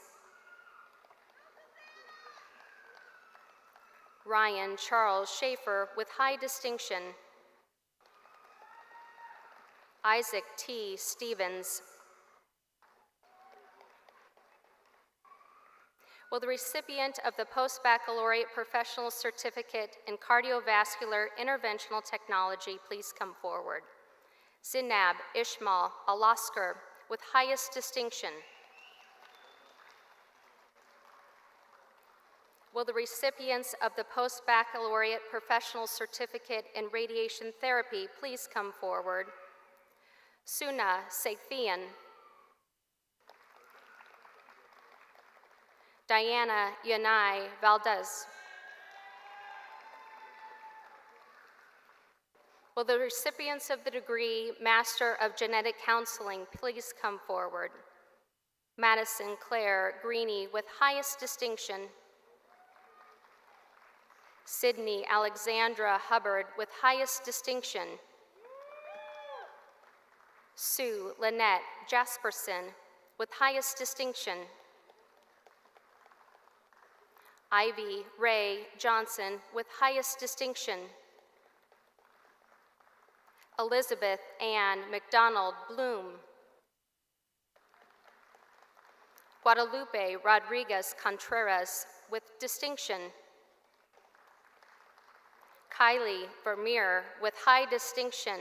Ryan Charles Schaefer with high distinction. Isaac T. Stevens. Will the recipient of the Post-Baccalaureate Professional Certificate in Cardiovascular Interventional Technology please come forward? Zinab Ishmael Alasker with highest distinction. Will the recipients of the Post-Baccalaureate Professional Certificate in Radiation Therapy please come forward? Suna Saithian. Diana Yanai Valdez. Will the recipients of the degree Master of Genetic Counseling please come forward? Madison Claire Greeny with highest distinction. Sydney Alexandra Hubbard with highest distinction. Sue Lynette Jasperson with highest distinction. Ivy Ray Johnson with highest distinction. Elizabeth Ann McDonald Bloom. Guadalupe Rodriguez Contreras with distinction. Kylie Vermeer with high distinction.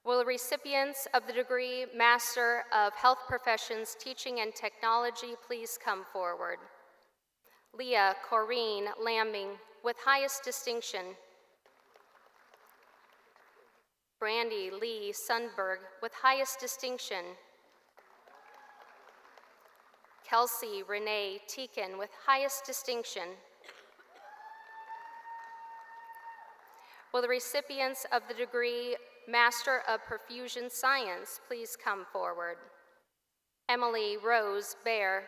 Will the recipients of the degree Master of Health Professions Teaching and Technology please come forward? Leah Corrine Lambing with highest distinction. Brandy Lee Sundberg with highest distinction. Kelsey Renee Teakin with highest distinction. Will the recipients of the degree Master of Perfusion Science please come forward? Emily Rose Baer.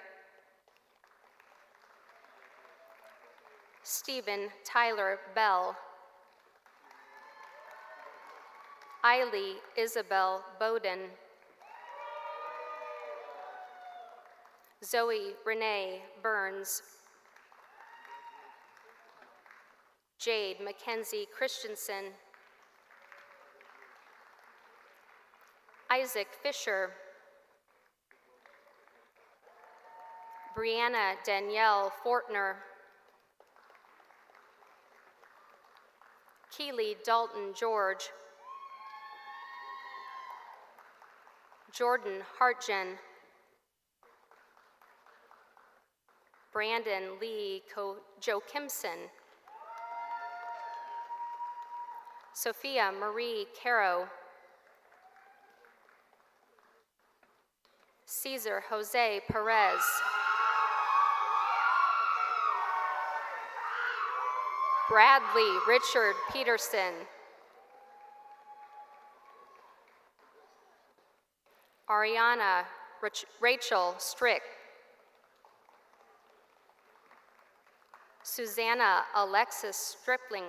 Stephen Tyler Bell. Eiley Isabel Bowden. Zoe Renee Burns. Jade Mackenzie Christensen. Isaac Fisher. Brianna Danielle Fortner. Keely Dalton George. Jordan Hartgen. Brandon Lee Joe-Kimson. Sophia Marie Caro. Cesar Jose Perez. Bradley Richard Peterson. Ariana Rachel Strick. Susanna Alexis Stripling.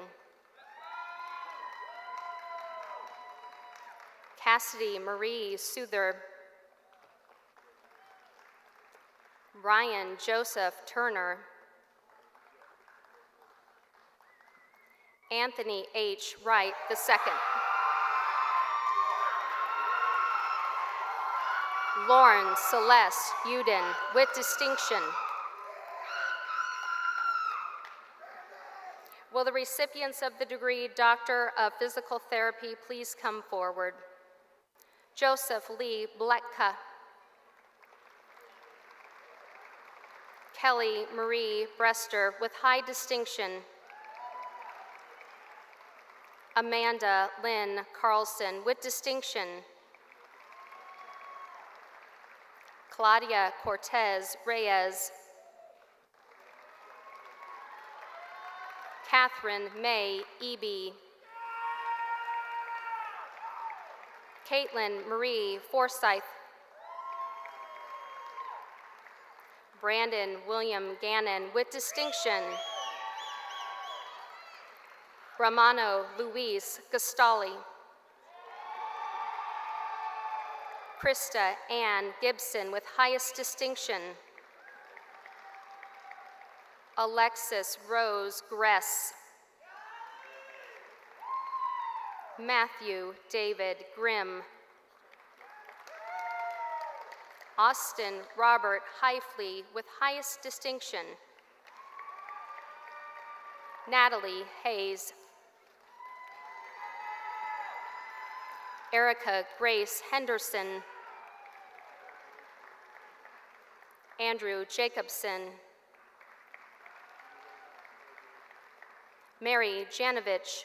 Cassidy Marie Souther. Ryan Joseph Turner. Anthony H. Wright II. Lauren Celeste Uden with distinction. Will the recipients of the degree Doctor of Physical Therapy please come forward? Joseph Lee Bletka. Kelly Marie Brester with high distinction. Amanda Lynn Carlson with distinction. Claudia Cortez Reyes. Catherine May Eby. Caitlin Marie Forsyth. Brandon William Gannon with distinction. Romano Luis Gastali. Krista Ann Gibson with highest distinction. Alexis Rose Gress. Matthew David Grimm. Austin Robert Heifley with highest distinction. Natalie Hayes. Erica Grace Henderson. Andrew Jacobson. Mary Janovich.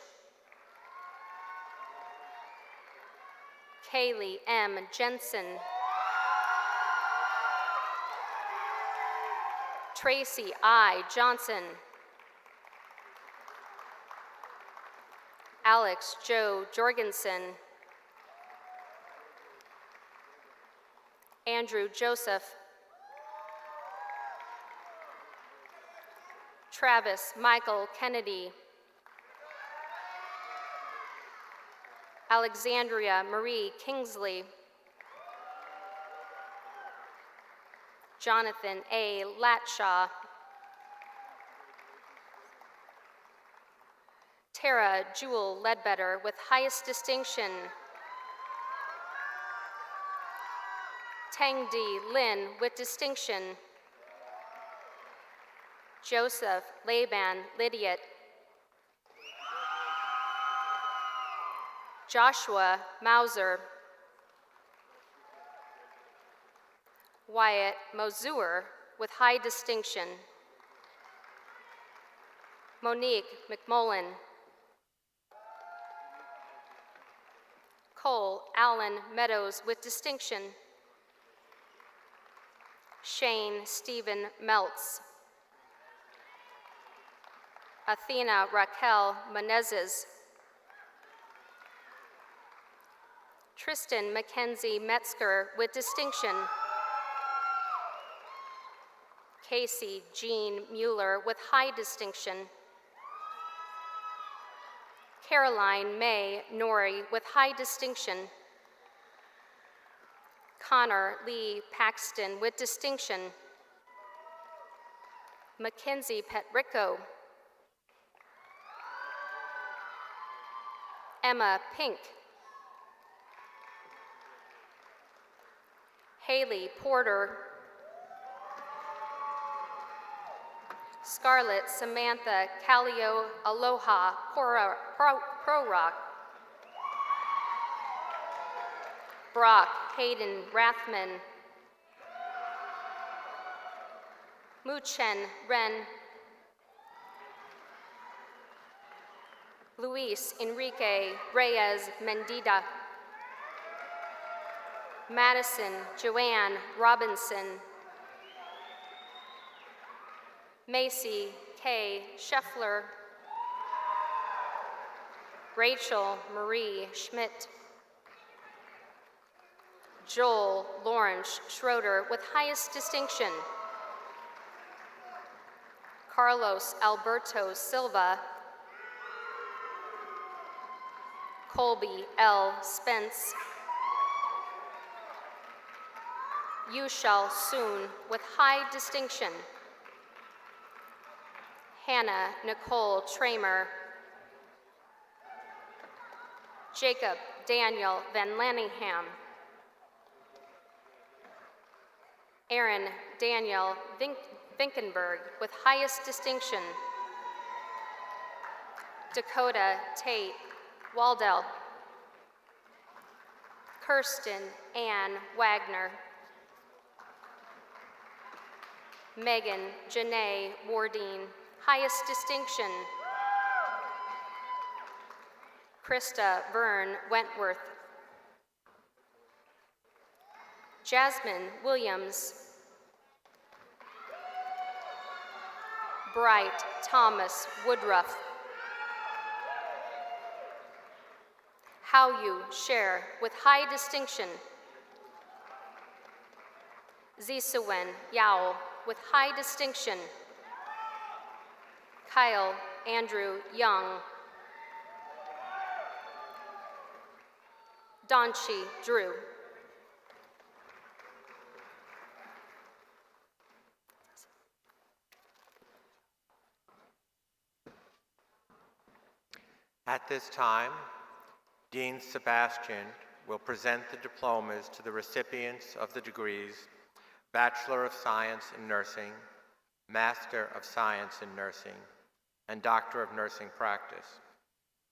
Kaylee M. Jensen. Tracy I. Johnson. Alex Joe Jorgensen. Andrew Joseph. Travis Michael Kennedy. Alexandria Marie Kingsley. Jonathan A. Latshaw. Tara Jewel Ledbetter with highest distinction. Tang Di Lin with distinction. Joseph Laban Lydiot. Joshua Mauser. Wyatt Mozur with high distinction. Monique McMullen. Cole Allen Meadows with distinction. Shane Stephen Meltz. Athena Raquel Menezes. Tristan Mackenzie Metzger with distinction. Casey Jean Mueller with high distinction. Caroline May Norrie with high distinction. Connor Lee Paxton with distinction. Mackenzie Petrico. Emma Pink. Haley Porter. Scarlett Samantha Callio Aloha Prorock. Brock Hayden Rathman. Muchen Ren. Luis Enrique Reyes Mendida. Madison Joanne Robinson. Macy K. Scheffler. Rachel Marie Schmidt. Joel Lawrence Schroeder with highest distinction. Carlos Alberto Silva. Colby L. Spence. You shall soon with high distinction. Hannah Nicole Tramer. Jacob Daniel Van Lanningham. Aaron Daniel Vinkenberg with highest distinction. Dakota Tate Waldell. Kirsten Ann Wagner. Megan Janae Wardine, highest distinction. Krista Vern Wentworth. Jasmine Williams. Bright Thomas Woodruff. How you share with high distinction. Zisuwen Yao with high distinction. Kyle Andrew Young. Donchi Drew. At this time, Dean Sebastian will present the diplomas to the recipients of the degrees Bachelor of Science in Nursing, Master of Science in Nursing, and Doctor of Nursing Practice.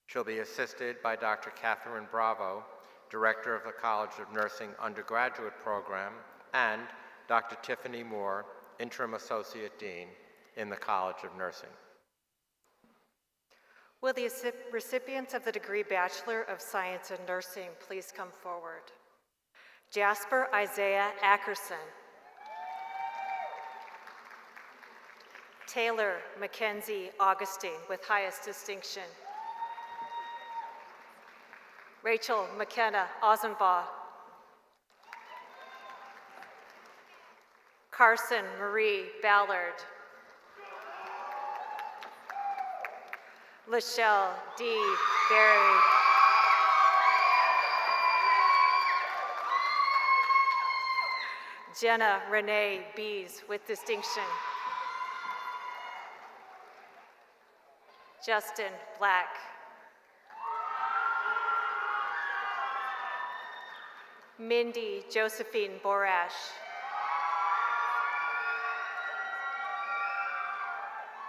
She'll be assisted by Dr. Catherine Bravo, Director of the College of Nursing Undergraduate Program, and Dr. Tiffany Moore, Interim Associate Dean in the College of Nursing. Will the recipients of the degree Bachelor of Science in Nursing please come forward? Jasper Isaiah Ackerson. Taylor Mackenzie Augustine with highest distinction. Rachel McKenna Ozenbaugh. Carson Marie Ballard. Lachelle D. Berry. Jenna Renee Bees with distinction. Justin Black. Mindy Josephine Borash.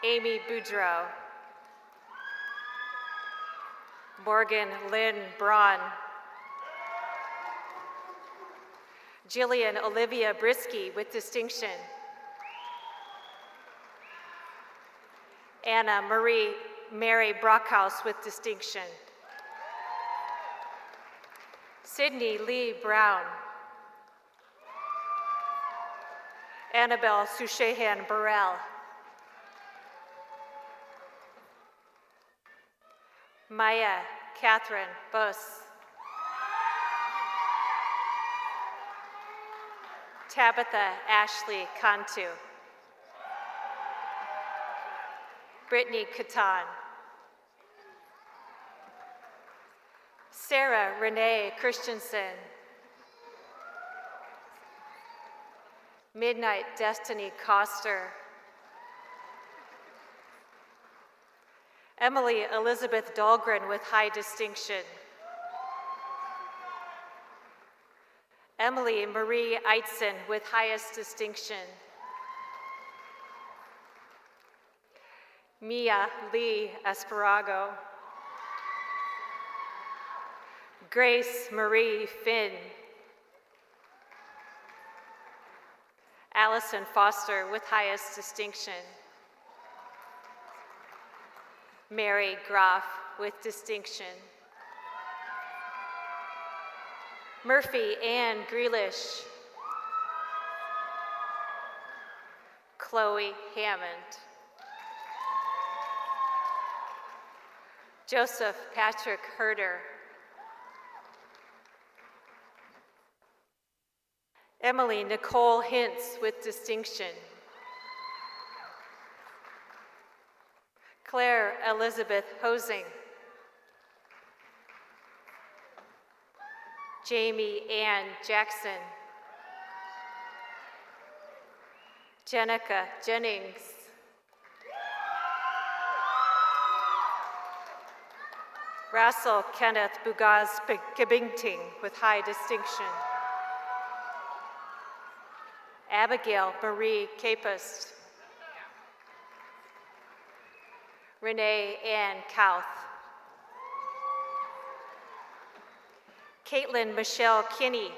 Amy Boudreau. Morgan Lynn Braun. Jillian Olivia Brisky with distinction. Anna Mary Brockhouse with distinction. Sydney Lee Brown. Annabelle Sushehan Burrell. Maya Catherine Buss. Tabitha Ashley Cantu. Brittany Catan. Sarah Renee Christensen. Midnight Destiny Coster. Emily Elizabeth Dahlgren with high distinction. Emily Marie Eitzen with highest distinction. Mia Lee Esparago. Grace Marie Finn. Allison Foster with highest distinction. Mary Groff with distinction. Murphy Ann Grealish. Chloe Hammond. Joseph Patrick Herder. Emily Nicole Hintz with distinction. Claire Elizabeth Hosing. Jamie Ann Jackson. Jenica Jennings. Russell Kenneth Bugaz Gibbington with high distinction. Abigail Marie Capist. Renee Ann Kauth. Caitlin Michelle Kinney.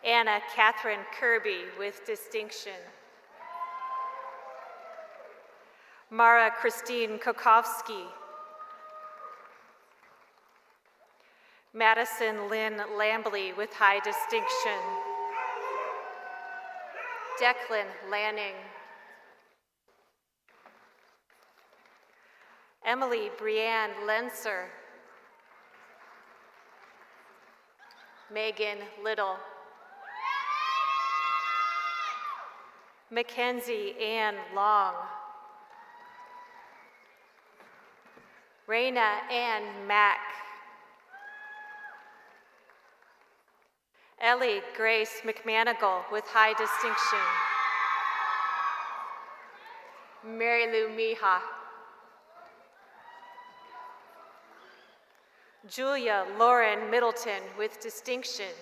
Anna Catherine Kirby with distinction. Mara Christine Kokowski. Madison Lynn Lambley with high distinction. Declan Lanning. Emily Brianne Lenser. Megan Little. Mackenzie Ann Long. Raina Ann Mack. Ellie Grace McManigal with high distinction. Mary Lou Mija. Julia Lauren Middleton with distinction.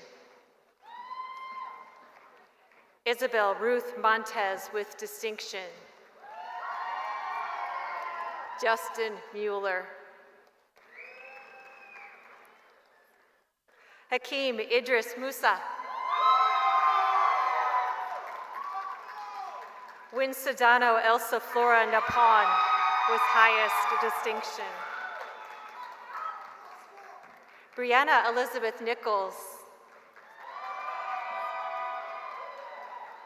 Isabel Ruth Montez with distinction. Justin Mueller. Hakeem Idris Musa. Winsadano Elsa Flora Napon with highest distinction. Brianna Elizabeth Nichols.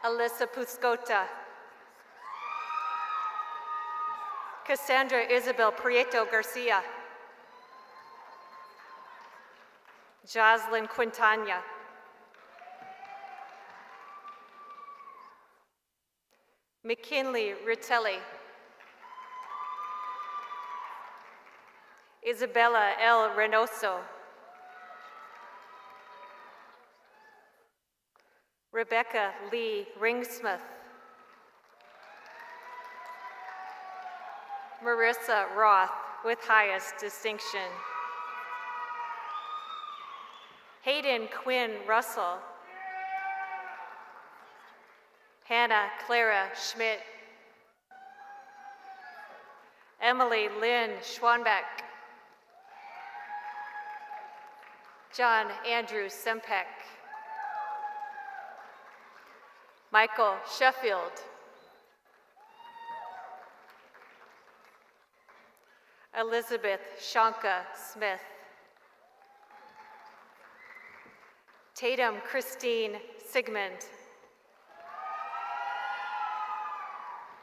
Alyssa Puscota. Cassandra Isabel Prieto Garcia. Jocelyn Quintana. McKinley Ritelli. Isabella L. Reynoso. Rebecca Lee Ringsmith. Marissa Roth with highest distinction. Hayden Quinn Russell. Hannah Clara Schmidt. Emily Lynn Schwanbeck. John Andrew Sempek. Michael Sheffield. Elizabeth Shanka Smith. Tatum Christine Sigmund.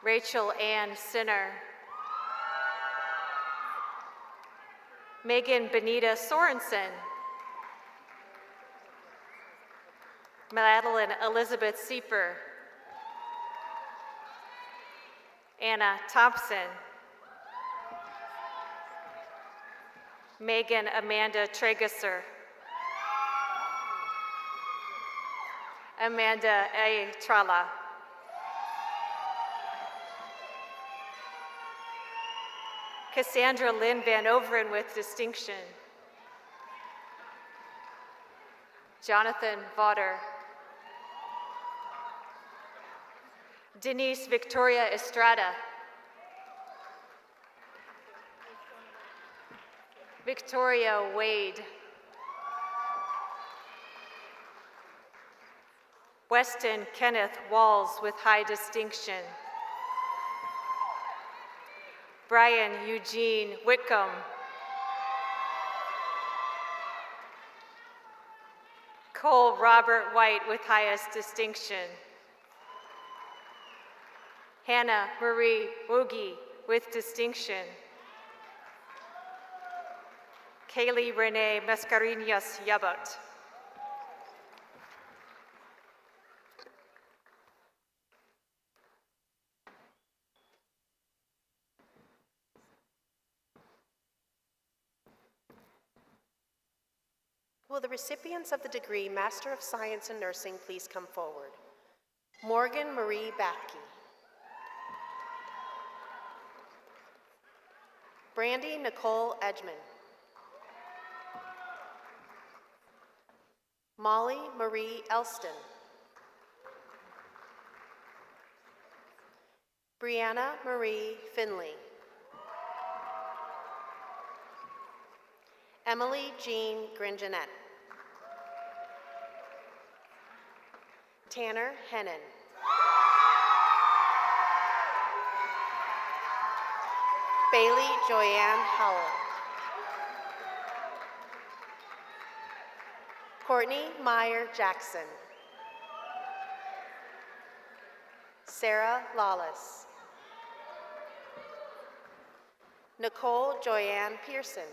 Rachel Ann Sinner. Megan Benita Sorensen. Madeline Elizabeth Sieper. Anna Thompson. Megan Amanda Tragesser. Amanda A. Trala. Cassandra Lynn Van Overen with distinction. Jonathan Vaughter. Denise Victoria Estrada. Victoria Wade. Weston Kenneth Walls with high distinction. Brian Eugene Whitcomb. Cole Robert White with highest distinction. Hannah Marie Woogie with distinction. Kaylee Renee Mascarinhas Yabut. Will the recipients of the degree Master of Science in Nursing please come forward? Morgan Marie Batkey. Brandy Nicole Edgman. Molly Marie Elston. Brianna Marie Finley. Emily Jean Grinjanet. Tanner Hennon. Bailey Joyanne Howell. Courtney Meyer Jackson. Sarah Lawless. Nicole Joyanne Pearson.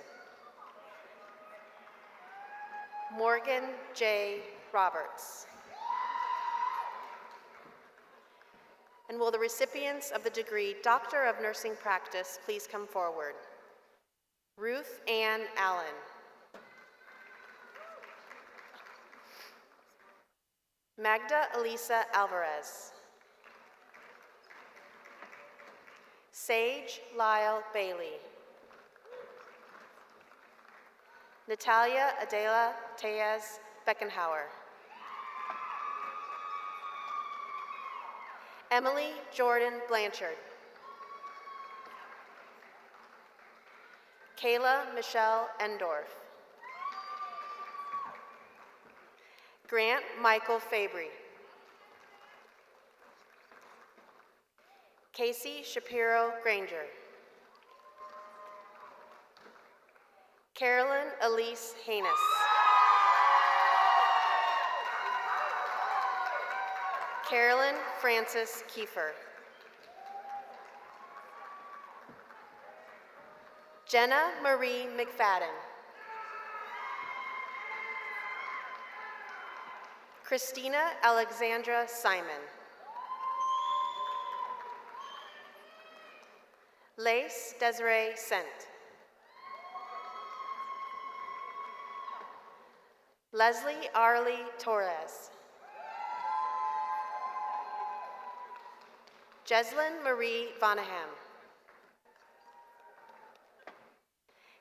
Morgan J. Roberts. And will the recipients of the degree Doctor of Nursing Practice please come forward? Ruth Ann Allen. Magda Elisa Alvarez. Sage Lyle Bailey. Natalia Adela Tellez Beckenhauer. Emily Jordan Blanchard. Kayla Michelle Endorf. Grant Michael Fabry. Casey Shapiro Granger. Carolyn Elise Haynes. Carolyn Frances Kiefer. Jenna Marie McFadden. Christina Alexandra Simon. Lace Desiree Sent. Leslie Arlie Torres. Jeslyn Marie Vonaham.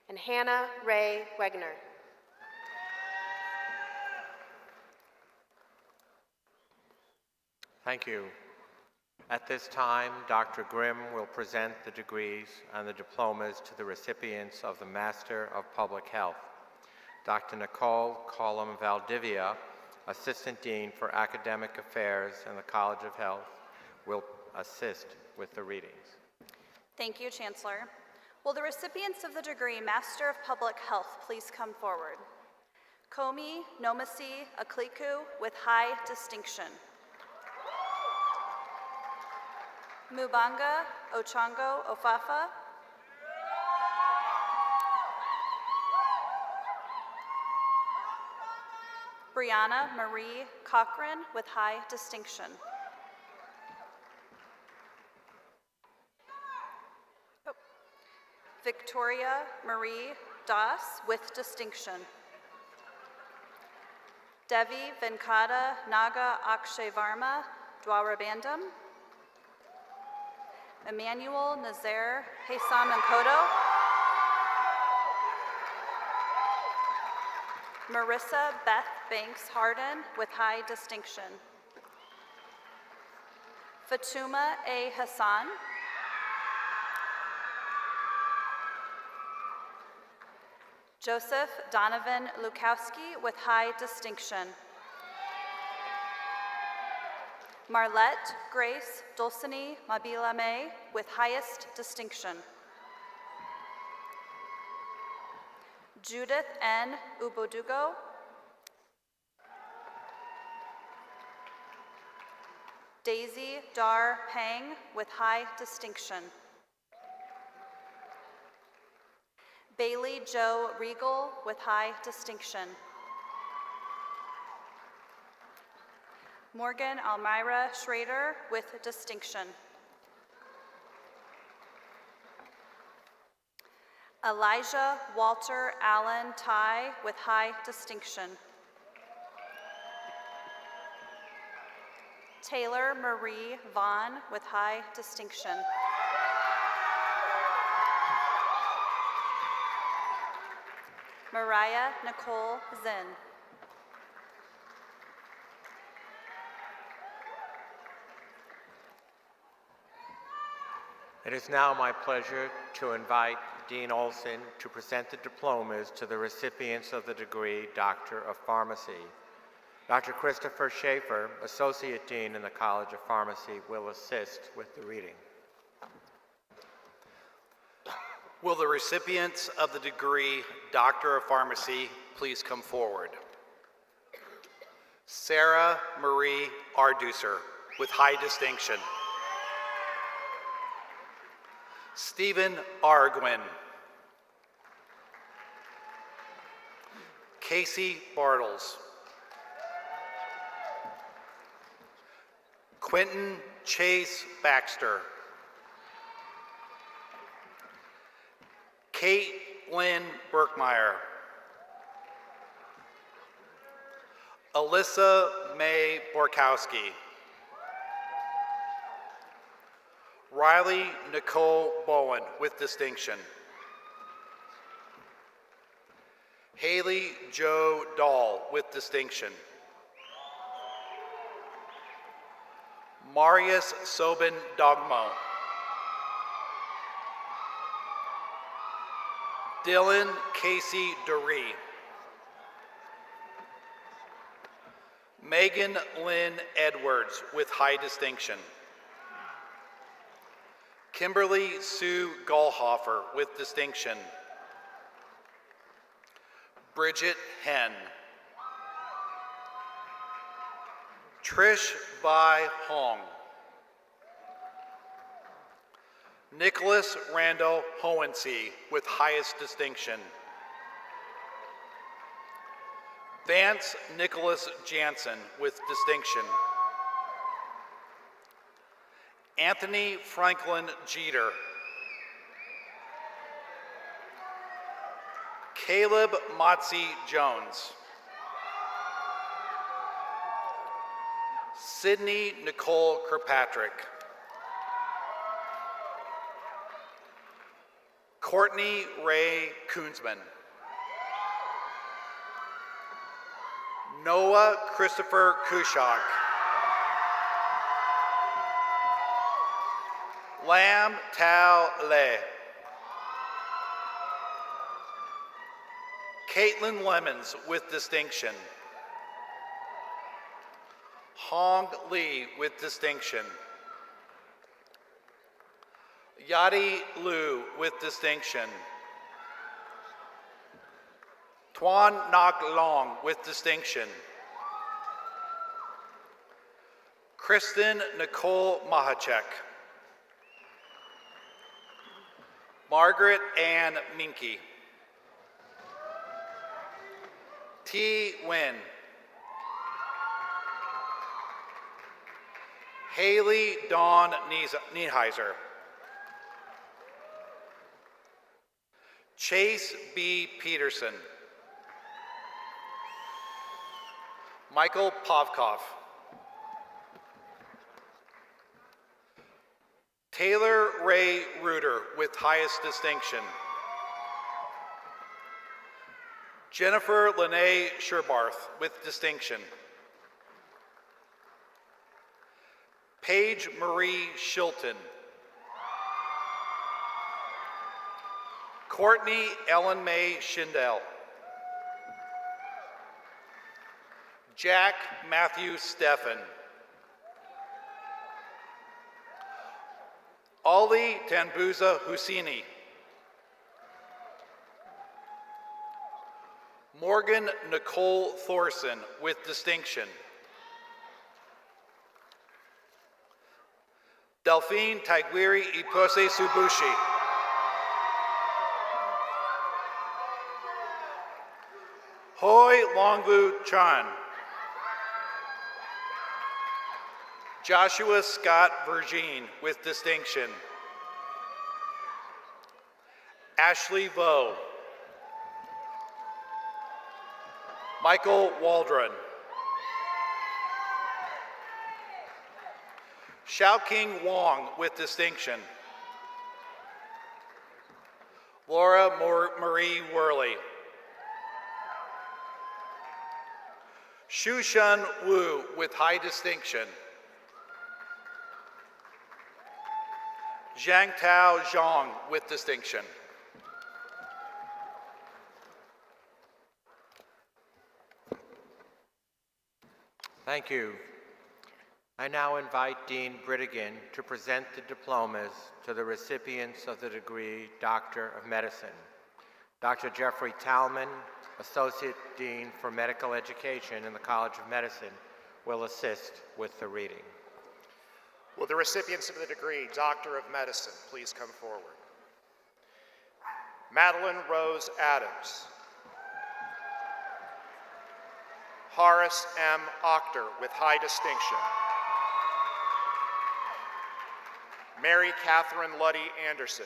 And Hannah Ray Wegner. Thank you. At this time, Dr. Grimm will present the degrees and the diplomas to the recipients of the Master of Public Health. Dr. Nicole Colum Valdivia, Assistant Dean for Academic Affairs in the College of Health, will assist with the readings. Thank you, Chancellor. Will the recipients of the degree Master of Public Health please come forward? Komi Nomasi Akliku with high distinction. Mubanga Ochango Ofafa. Brianna Marie Cochran with high distinction. Victoria Marie Das with distinction. Devi Venkata Naga Akshay Varma Dwarabandam. Emmanuel Nazaire Hassan Mankoto. Marissa Beth Banks Harden with high distinction. Fatuma A. Hassan. Joseph Donovan Lukowski with high distinction. Marlette Grace Dulcini Mabila May with highest distinction. Judith N. Ubodugo. Daisy Dar Pang with high distinction. Bailey Joe Regal with high distinction. Morgan Almira Schrader with distinction. Elijah Walter Allen Ty with high distinction. Taylor Marie Vaughn with high distinction. Mariah Nicole Zinn. It is now my pleasure to invite Dean Olson to present the diplomas to the recipients of the degree Doctor of Pharmacy. Dr. Christopher Schaefer, Associate Dean in the College of Pharmacy, will assist with the reading. Will the recipients of the degree Doctor of Pharmacy please come forward? Sarah Marie Arducer with high distinction. Stephen Arguin. Casey Bartles. Quentin Chase Baxter. Kate Lynn Burkmeyer. Alyssa May Borkowski. Riley Nicole Bowen with distinction. Haley Jo Dahl with distinction. Marius Sobin Dogmo. Dylan Casey Duree. Megan Lynn Edwards with high distinction. Kimberly Sue Gallhofer with distinction. Bridget Henn. Trish Vi Hong. Nicholas Randall Hohensee with highest distinction. Vance Nicholas Jansen with distinction. Anthony Franklin Jeter. Caleb Motzi Jones. Sydney Nicole Kirkpatrick. Courtney Ray Koonsman. Noah Christopher Kushak. Lam Tao Le. Caitlin Lemons with distinction. Hong Lee with distinction. Yadi Liu with distinction. Tuan Nak Long with distinction. Kristen Nicole Mahachek. Margaret Ann Minky. T. Wynn. Haley Dawn Nieheiser. Chase B. Peterson. Michael Povkov. Taylor Ray Reuter with highest distinction. Jennifer Lene Sherbarth with distinction. Paige Marie Shilton. Courtney Ellen Mae Schindel. Jack Matthew Steffen. Ali Tanbuza Husseini. Morgan Nicole Thorson with distinction. Delphine Taiguiri Ipose Subushi. Hoi Longvu Chan. Joshua Scott Virgin with distinction. Ashley Vo. Michael Waldron. Xiaoqing Wong with distinction. Laura Marie Worley. Shushan Wu with high distinction. Zhang Tao Zhang with distinction. Thank you. I now invite Dean Bridigan to present the diplomas to the recipients of the degree Doctor of Medicine. Dr. Jeffrey Talman, Associate Dean for Medical Education in the College of Medicine, will assist with the reading. Will the recipients of the degree Doctor of Medicine please come forward? Madeline Rose Adams. Horace M. Octor with high distinction. Mary Catherine Luddy Anderson.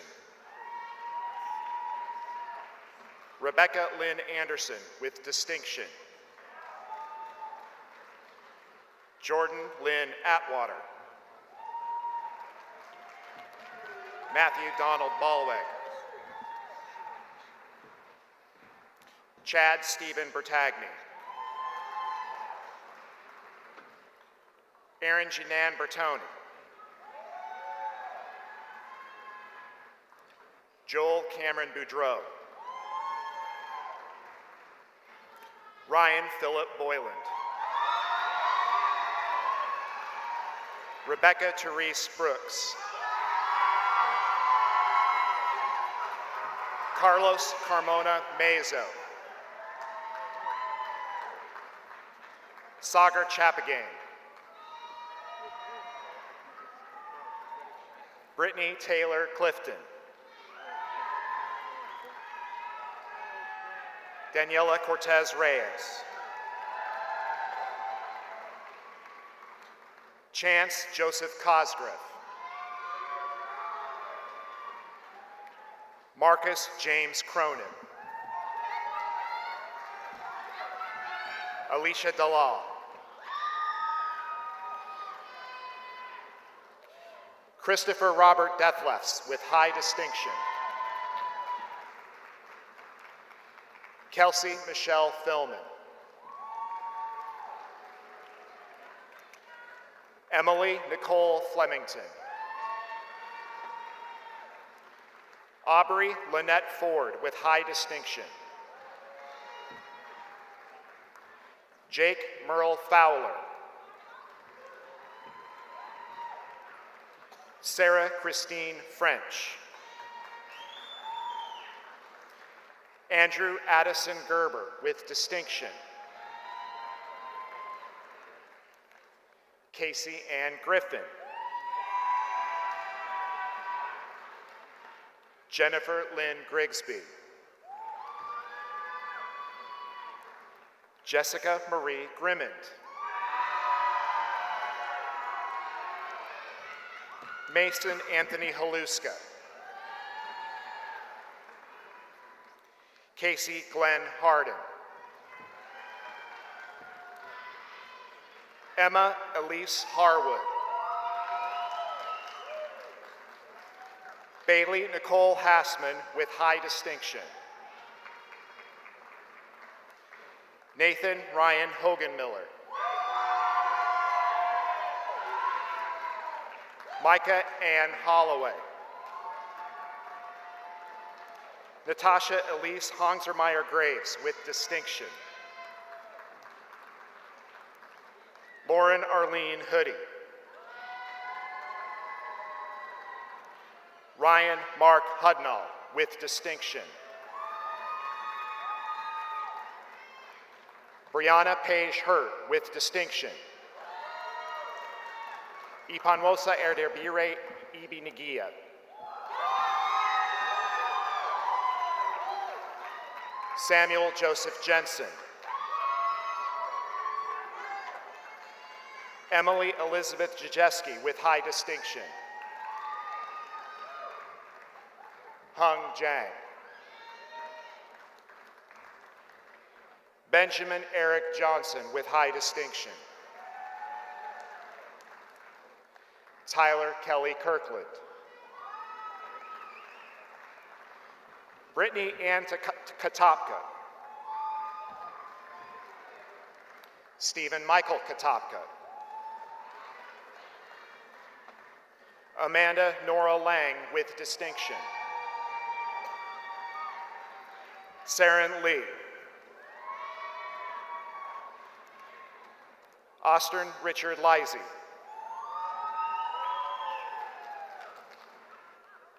Rebecca Lynn Anderson with distinction. Jordan Lynn Atwater. Matthew Donald Ballweg. Chad Stephen Bertagni. Aaron Janan Bertoni. Joel Cameron Boudreau. Ryan Philip Boyland. Rebecca Therese Brooks. Carlos Carmona Mezo. Sagar Chapagain. Brittany Taylor Clifton. Daniela Cortez Reyes. Chance Joseph Cosgrove. Marcus James Cronin. Alicia Dalal. Christopher Robert Deathlefs with high distinction. Kelsey Michelle Philman. Emily Nicole Flemington. Aubrey Lynette Ford with high distinction. Jake Merle Fowler. Sarah Christine French. Andrew Addison Gerber with distinction. Casey Ann Griffin. Jennifer Lynn Grigsby. Jessica Marie Grimmond. Mason Anthony Haluska. Casey Glenn Harden. Emma Elise Harwood. Bailey Nicole Hassman with high distinction. Nathan Ryan Hogan-Miller. Micah Ann Holloway. Natasha Elise Hongsermeyer Graves with distinction. Lauren Arlene Hoodie. Ryan Mark Hudnall with distinction. Brianna Paige Hurt with distinction. Ipanwosa Erderbire Ibi Nagia. Samuel Joseph Jensen. Emily Elizabeth Jajeski with high distinction. Hung Jang. Benjamin Eric Johnson with high distinction. Tyler Kelly Kirkland. Brittany Ann Katopka. Stephen Michael Katopka. Amanda Nora Lang with distinction. Saren Lee. Austin Richard Lisey.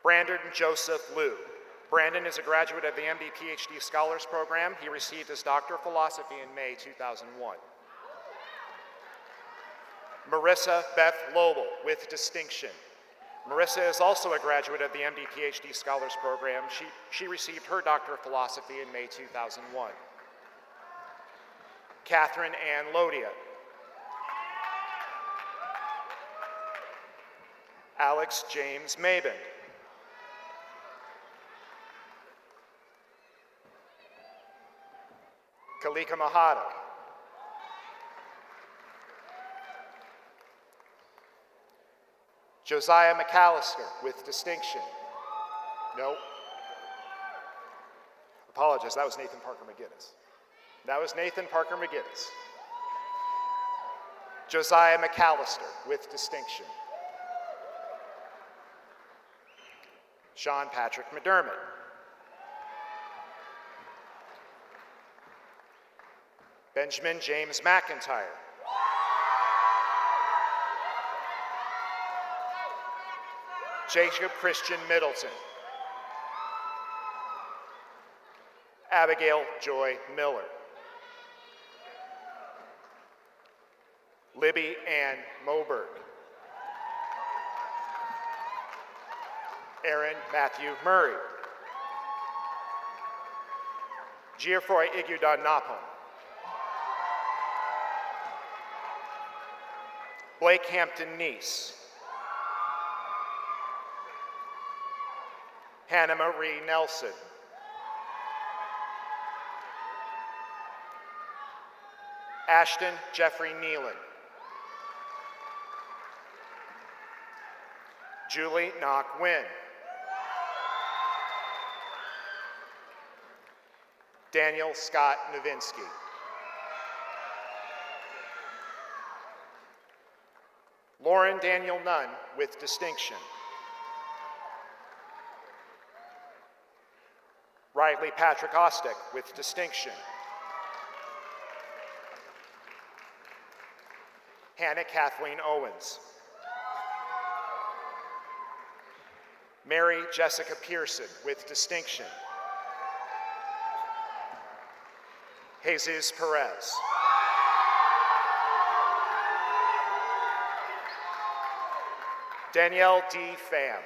Brandon Joseph Liu. Brandon is a graduate of the MD PhD Scholars Program. He received his Doctor of Philosophy in May 2001. Marissa Beth Lobel with distinction. Marissa is also a graduate of the MD PhD Scholars Program. She received her Doctor of Philosophy in May 2001. Catherine Ann Lodia. Alex James Mabin. Kalika Mahata. Josiah McAllister with distinction. No. Apologize, that was Nathan Parker McGinnis. That was Nathan Parker McGinnis. Josiah McAllister with distinction. Sean Patrick McDermott. Benjamin James McIntyre. Jacob Christian Middleton. Abigail Joy Miller. Libby Ann Moberg. Aaron Matthew Murray. Geoffroy Igudan Napon. Blake Hampton Neese. Hannah Marie Nelson. Ashton Jeffrey Nealon. Julie Knock Wynn. Daniel Scott Novinsky. Lauren Daniel Nunn with distinction. Riley Patrick Ostick with distinction. Hannah Kathleen Owens. Mary Jessica Pearson with distinction. Jesus Perez. Danielle D. Pham.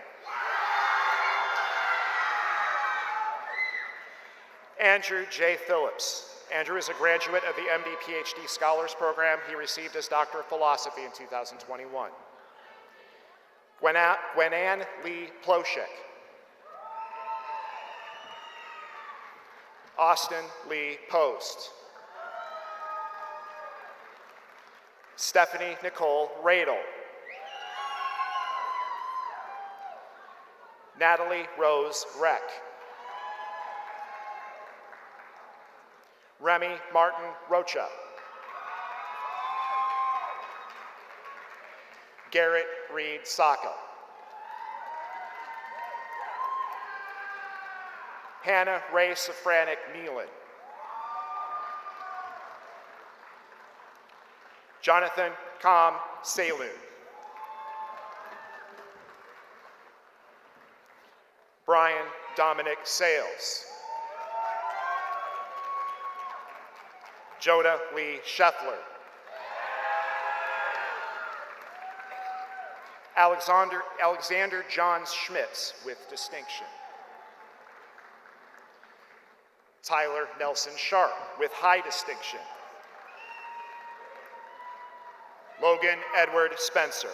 Andrew J. Phillips. Andrew is a graduate of the MD PhD Scholars Program. He received his Doctor of Philosophy in 2021. Gwenanne Lee Ploshek. Austin Lee Post. Stephanie Nicole Radel. Natalie Rose Reck. Remy Martin Rocha. Garrett Reed Saka. Hannah Ray Safranik Nealon. Jonathan Kam Saloon. Brian Dominic Sales. Joda Lee Scheffler. Alexander John Schmitz with distinction. Tyler Nelson Sharp with high distinction. Logan Edward Spencer.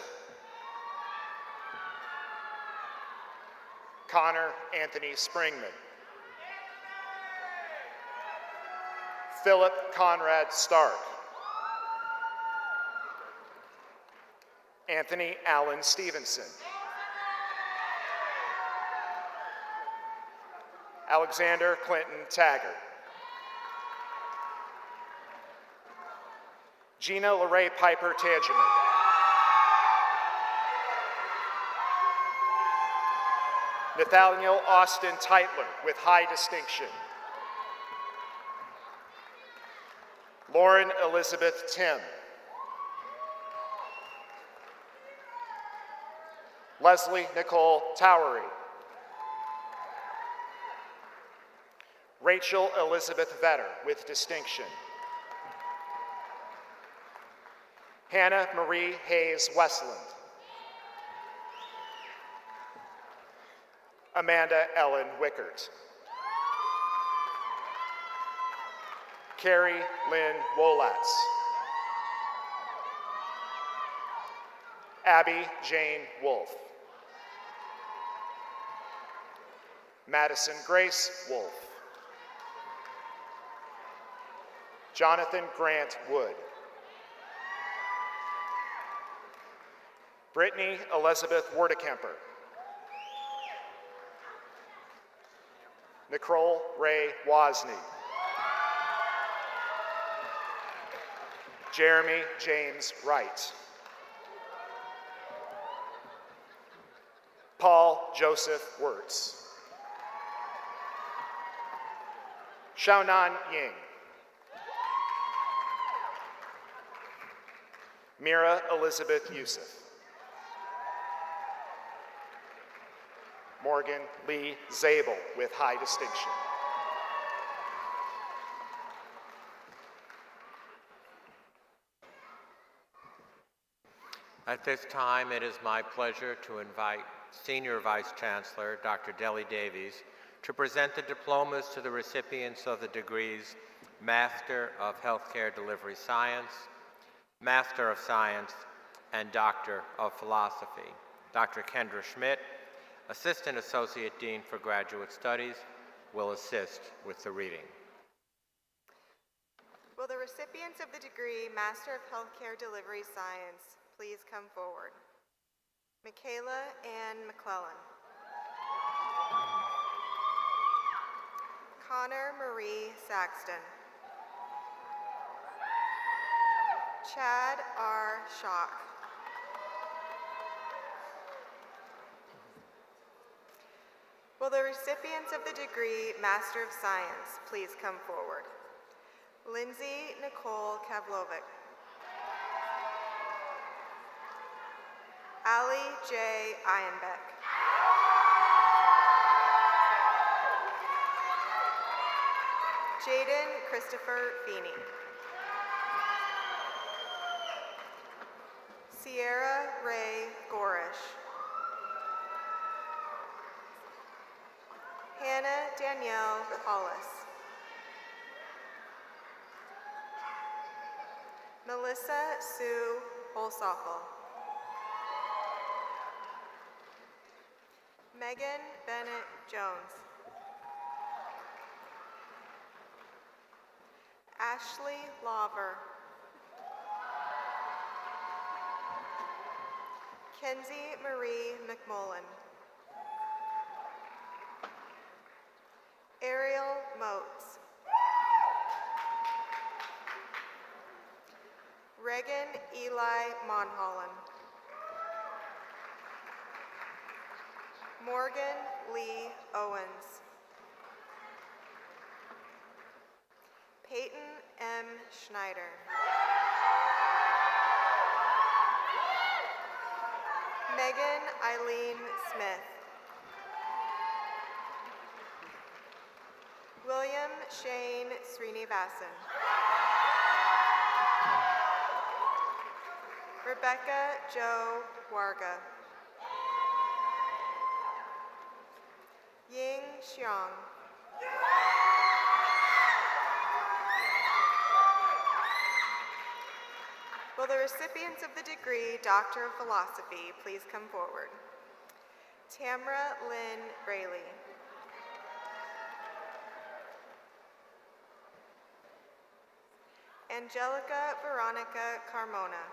Connor Anthony Springman. Philip Conrad Stark. Anthony Allen Stevenson. Alexander Clinton Taggart. Gina LaRae Piper Tangeman. Nathaniel Austin Teitler with high distinction. Lauren Elizabeth Tim. Leslie Nicole Towery. Rachel Elizabeth Vetter with distinction. Hannah Marie Hayes Westland. Amanda Ellen Wickert. Carrie Lynn Wolatz. Abby Jane Wolf. Madison Grace Wolf. Jonathan Grant Wood. Brittany Elizabeth Werdekemper. Nicole Ray Wozni. Jeremy James Wright. Paul Joseph Wirtz. Xiaonan Ying. Mira Elizabeth Youssef. Morgan Lee Zabel with high distinction. At this time, it is my pleasure to invite Senior Vice Chancellor, Dr. Deli Davies, to present the diplomas to the recipients of the degrees Master of Healthcare Delivery Science, Master of Science, and Doctor of Philosophy. Dr. Kendra Schmidt, Assistant Associate Dean for Graduate Studies, will assist with the reading. Will the recipients of the degree Master of Healthcare Delivery Science please come forward? Michaela Ann McClellan. Connor Marie Saxton. Chad R. Schock. Will the recipients of the degree Master of Science please come forward? Lindsay Nicole Kavlovic. Allie J. Ironbeck. Jaden Christopher Feeney. Sierra Ray Gorish. Hannah Danielle Hollis. Melissa Sue Holsoffel. Megan Bennett Jones. Ashley Lawver. Kenzie Marie McMullen. Ariel Motes. Reagan Eli Monholland. Morgan Lee Owens. Peyton M. Schneider. Megan Eileen Smith. William Shane Srinivasan. Rebecca Jo Warga. Ying Xiong. Will the recipients of the degree Doctor of Philosophy please come forward? Tamra Lynn Braley. Angelica Veronica Carmona.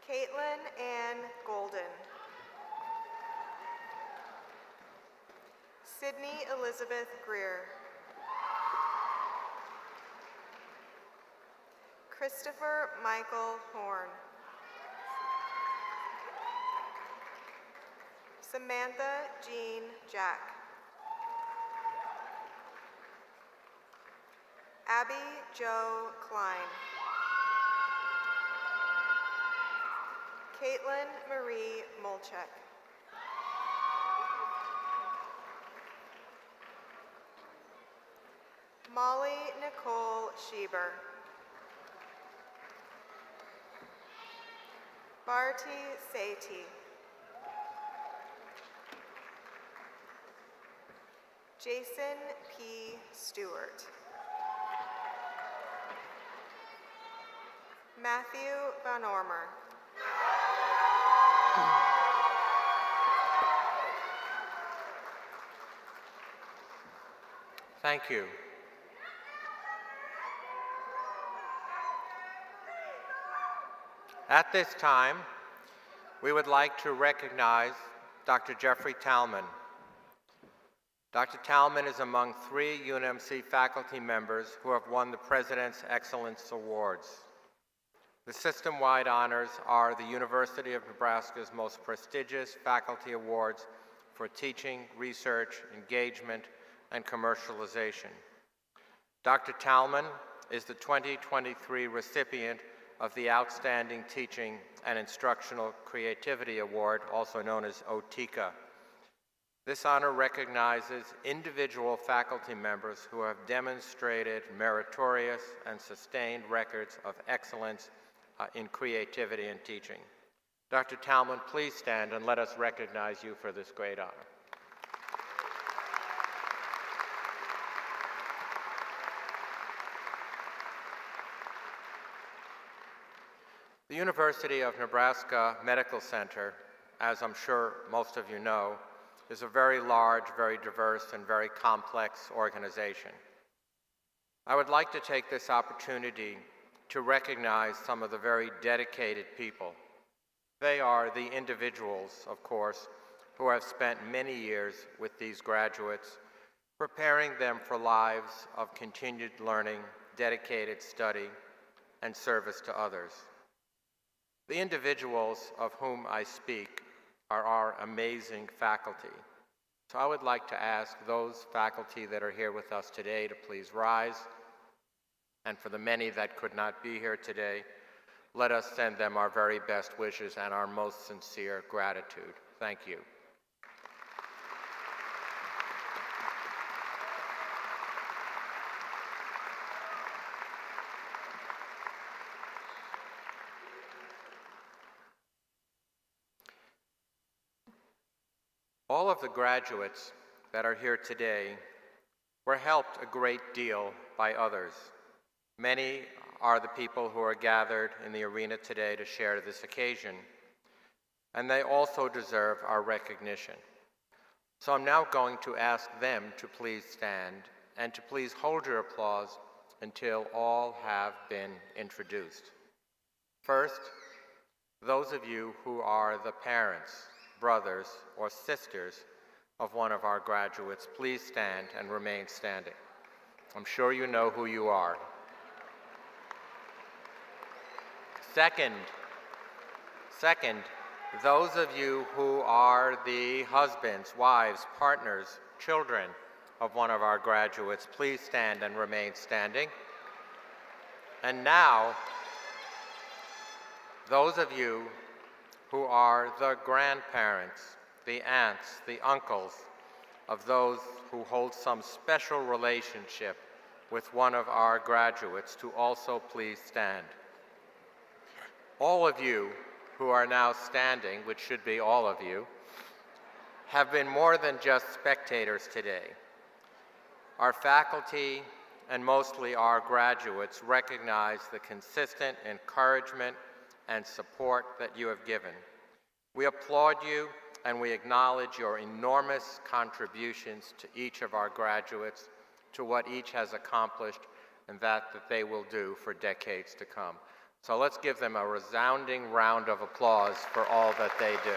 Caitlin Ann Golden. Sydney Elizabeth Greer. Christopher Michael Horn. Samantha Jean Jack. Abby Jo Klein. Caitlin Marie Molchek. Molly Nicole Schieber. Barty Sethi. Jason P. Stewart. Matthew Van Ormer. Thank you. At this time, we would like to recognize Dr. Jeffrey Talman. Dr. Talman is among 3 UNMC faculty members who have won the President's Excellence Awards. The system-wide honors are the University of Nebraska's most prestigious faculty awards for teaching, research, engagement, and commercialization. Dr. Talman is the 2023 recipient of the Outstanding Teaching and Instructional Creativity Award, also known as OTICA. This honor recognizes individual faculty members who have demonstrated meritorious and sustained records of excellence in creativity and teaching. Dr. Talman, please stand and let us recognize you for this great honor. The University of Nebraska Medical Center, as I'm sure most of you know, is a very large, very diverse, and very complex organization. I would like to take this opportunity to recognize some of the very dedicated people. They are the individuals, of course, who have spent many years with these graduates, preparing them for lives of continued learning, dedicated study, and service to others. The individuals of whom I speak are our amazing faculty. So I would like to ask those faculty that are here with us today to please rise. And for the many that could not be here today, let us send them our very best wishes and our most sincere gratitude. Thank you. All of the graduates that are here today were helped a great deal by others. Many are the people who are gathered in the arena today to share this occasion, and they also deserve our recognition. So I'm now going to ask them to please stand and to please hold your applause until all have been introduced. First, those of you who are the parents, brothers, or sisters of one of our graduates, please stand and remain standing. I'm sure you know who you are. Second, those of you who are the husbands, wives, partners, children of one of our graduates, please stand and remain standing. And now, those of you who are the grandparents, the aunts, the uncles of those who hold some special relationship with one of our graduates, to also please stand. All of you who are now standing, which should be all of you, have been more than just spectators today. Our faculty and mostly our graduates recognize the consistent encouragement and support that you have given. We applaud you and we acknowledge your enormous contributions to each of our graduates, to what each has accomplished and that they will do for decades to come. So let's give them a resounding round of applause for all that they do.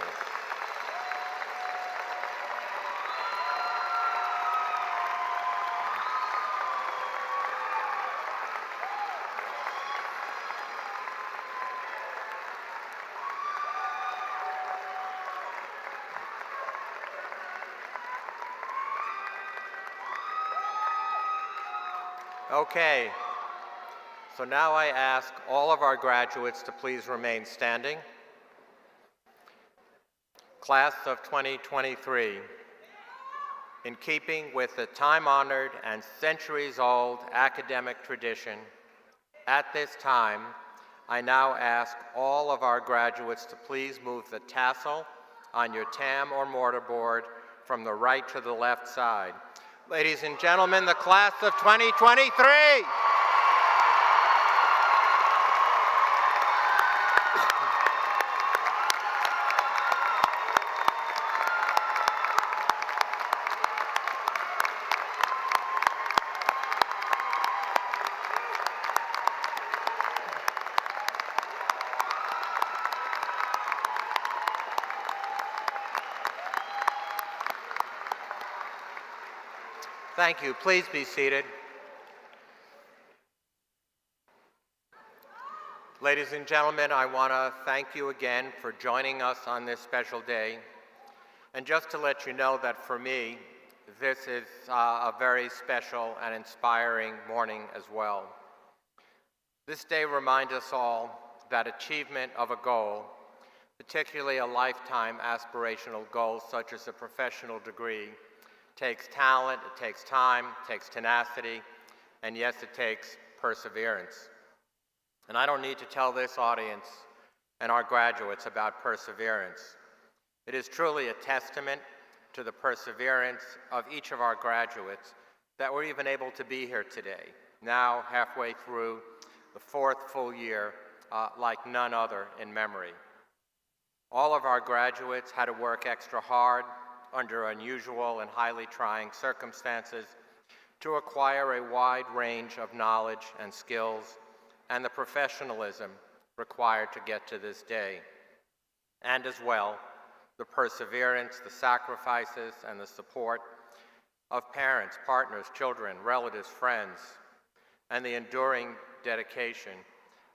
Okay, so now I ask all of our graduates to please remain standing. Class of 2023, in keeping with the time-honored and centuries-old academic tradition, at this time, I now ask all of our graduates to please move the tassel on your TAM or mortarboard from the right to the left side. Ladies and gentlemen, the class of 2023. Thank you. Please be seated. Ladies and gentlemen, I want to thank you again for joining us on this special day. And just to let you know that for me, this is a very special and inspiring morning as well. This day reminds us all that achievement of a goal, particularly a lifetime aspirational goal such as a professional degree, takes talent, it takes time, it takes tenacity, and yes, it takes perseverance. And I don't need to tell this audience and our graduates about perseverance. It is truly a testament to the perseverance of each of our graduates that we're even able to be here today, now halfway through the fourth full year, like none other in memory. All of our graduates had to work extra hard under unusual and highly trying circumstances to acquire a wide range of knowledge and skills and the professionalism required to get to this day. And as well, the perseverance, the sacrifices, and the support of parents, partners, children, relatives, friends, and the enduring dedication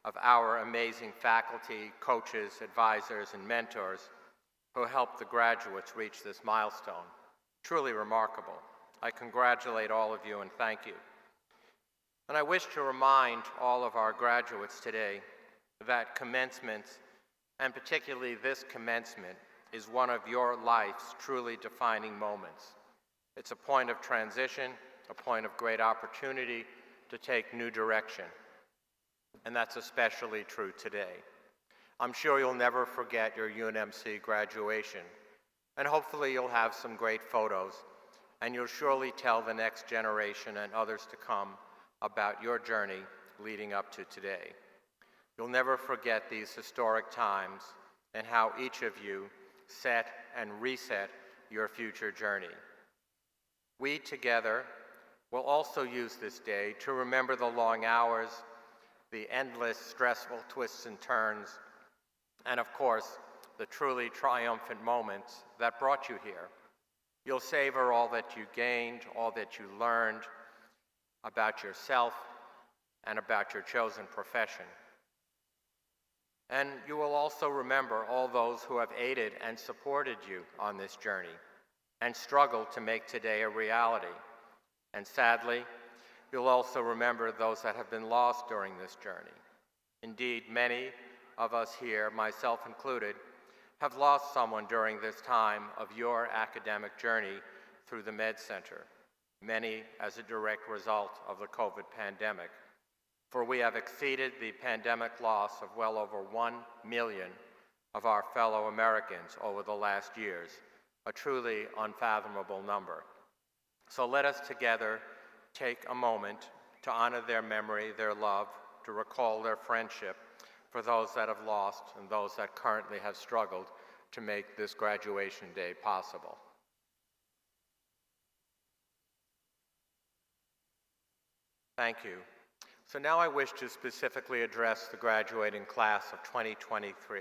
of our amazing faculty, coaches, advisors, and mentors who helped the graduates reach this milestone. Truly remarkable. I congratulate all of you and thank you. And I wish to remind all of our graduates today that commencement, and particularly this commencement, is one of your life's truly defining moments. It's a point of transition, a point of great opportunity to take new direction. And that's especially true today. I'm sure you'll never forget your UNMC graduation, and hopefully you'll have some great photos, and you'll surely tell the next generation and others to come about your journey leading up to today. You'll never forget these historic times and how each of you set and reset your future journey. We together will also use this day to remember the long hours, the endless stressful twists and turns, and of course, the truly triumphant moments that brought you here. You'll savor all that you gained, all that you learned about yourself and about your chosen profession. And you will also remember all those who have aided and supported you on this journey and struggled to make today a reality. And sadly, you'll also remember those that have been lost during this journey. Indeed, many of us here, myself included, have lost someone during this time of your academic journey through the Med Center, many as a direct result of the COVID pandemic. For we have exceeded the pandemic loss of well over 1 million of our fellow Americans over the last years, a truly unfathomable number. So let us together take a moment to honor their memory, their love, to recall their friendship for those that have lost and those that currently have struggled to make this graduation day possible. Thank you. So now I wish to specifically address the graduating class of 2023.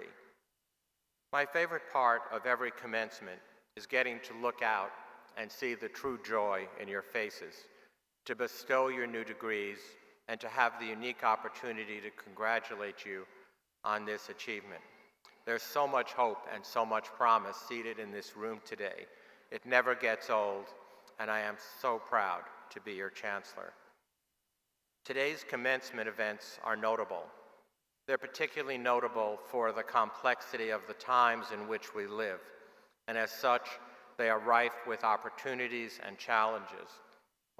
My favorite part of every commencement is getting to look out and see the true joy in your faces, to bestow your new degrees, and to have the unique opportunity to congratulate you on this achievement. There's so much hope and so much promise seated in this room today. It never gets old, and I am so proud to be your Chancellor. Today's commencement events are notable. They're particularly notable for the complexity of the times in which we live, and as such, they are rife with opportunities and challenges.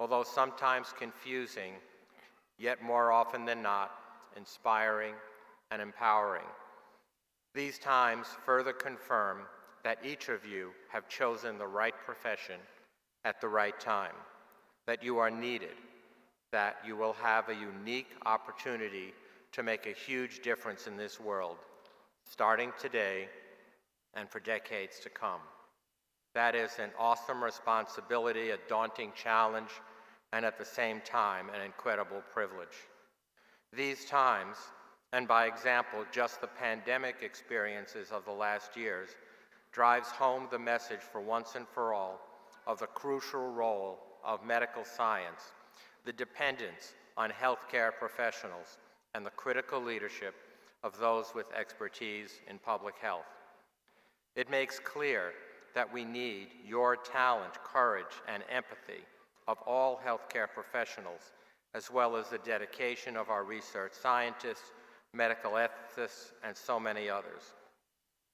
Although sometimes confusing, yet more often than not, inspiring and empowering. These times further confirm that each of you have chosen the right profession at the right time, that you are needed, that you will have a unique opportunity to make a huge difference in this world, starting today and for decades to come. That is an awesome responsibility, a daunting challenge, and at the same time, an incredible privilege. These times, and by example, just the pandemic experiences of the last years, drives home the message for once and for all of the crucial role of medical science, the dependence on healthcare professionals, and the critical leadership of those with expertise in public health. It makes clear that we need your talent, courage, and empathy of all healthcare professionals, as well as the dedication of our research scientists, medical ethicists, and so many others.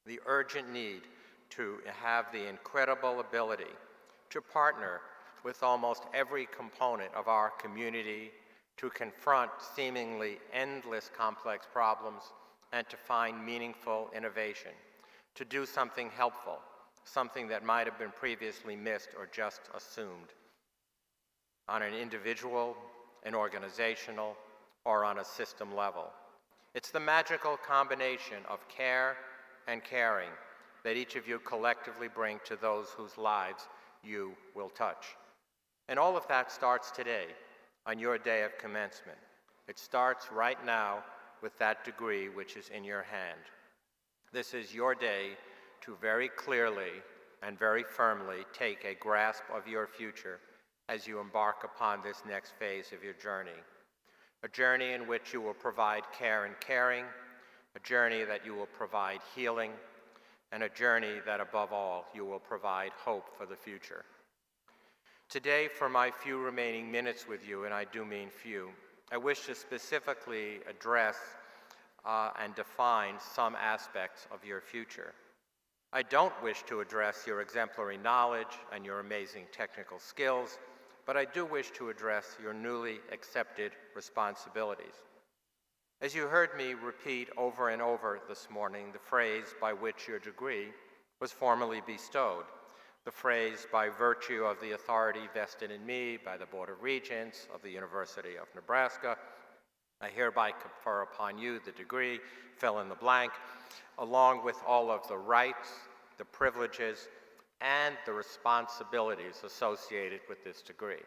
The urgent need to have the incredible ability to partner with almost every component of our community to confront seemingly endless complex problems and to find meaningful innovation, to do something helpful, something that might have been previously missed or just assumed, on an individual, an organizational, or on a system level. It's the magical combination of care and caring that each of you collectively bring to those whose lives you will touch. And all of that starts today, on your day of commencement. It starts right now with that degree which is in your hand. This is your day to very clearly and very firmly take a grasp of your future as you embark upon this next phase of your journey. A journey in which you will provide care and caring, a journey that you will provide healing, and a journey that above all you will provide hope for the future. Today, for my few remaining minutes with you, and I do mean few, I wish to specifically address and define some aspects of your future. I don't wish to address your exemplary knowledge and your amazing technical skills, but I do wish to address your newly accepted responsibilities. As you heard me repeat over and over this morning the phrase by which your degree was formally bestowed, the phrase by virtue of the authority vested in me by the Board of Regents of the University of Nebraska, I hereby confer upon you the degree, fill in the blank, along with all of the rights, the privileges, and the responsibilities associated with this degree.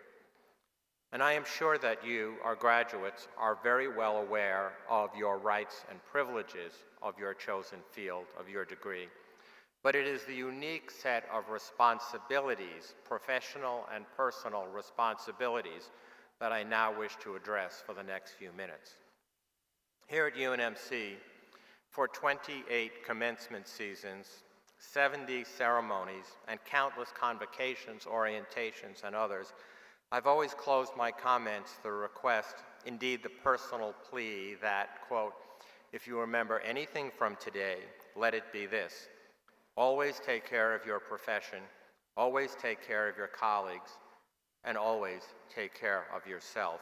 And I am sure that you, our graduates, are very well aware of your rights and privileges of your chosen field, of your degree. But it is the unique set of responsibilities, professional and personal responsibilities, that I now wish to address for the next few minutes. Here at UNMC, for 28 commencement seasons, 70 ceremonies, and countless convocations, orientations, and others, I've always closed my comments with the request, indeed the personal plea that, quote, if you remember anything from today, let it be this. Always take care of your profession, always take care of your colleagues, and always take care of yourself.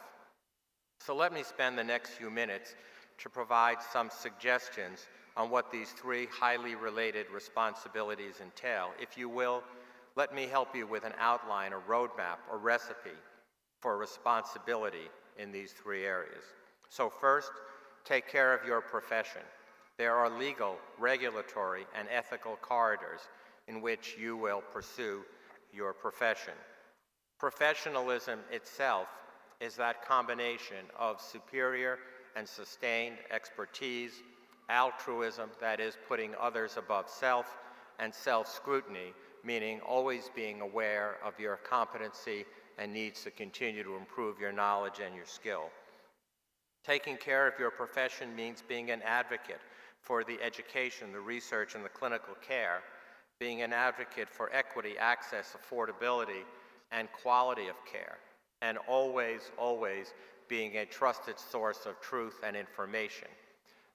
So let me spend the next few minutes to provide some suggestions on what these three highly related responsibilities entail. If you will, let me help you with an outline, a roadmap, a recipe for responsibility in these three areas. So first, take care of your profession. There are legal, regulatory, and ethical corridors in which you will pursue your profession. Professionalism itself is that combination of superior and sustained expertise, altruism, that is putting others above self, and self-scrutiny, meaning always being aware of your competency and needs to continue to improve your knowledge and your skill. Taking care of your profession means being an advocate for the education, the research, and the clinical care, being an advocate for equity, access, affordability, and quality of care, and always, always being a trusted source of truth and information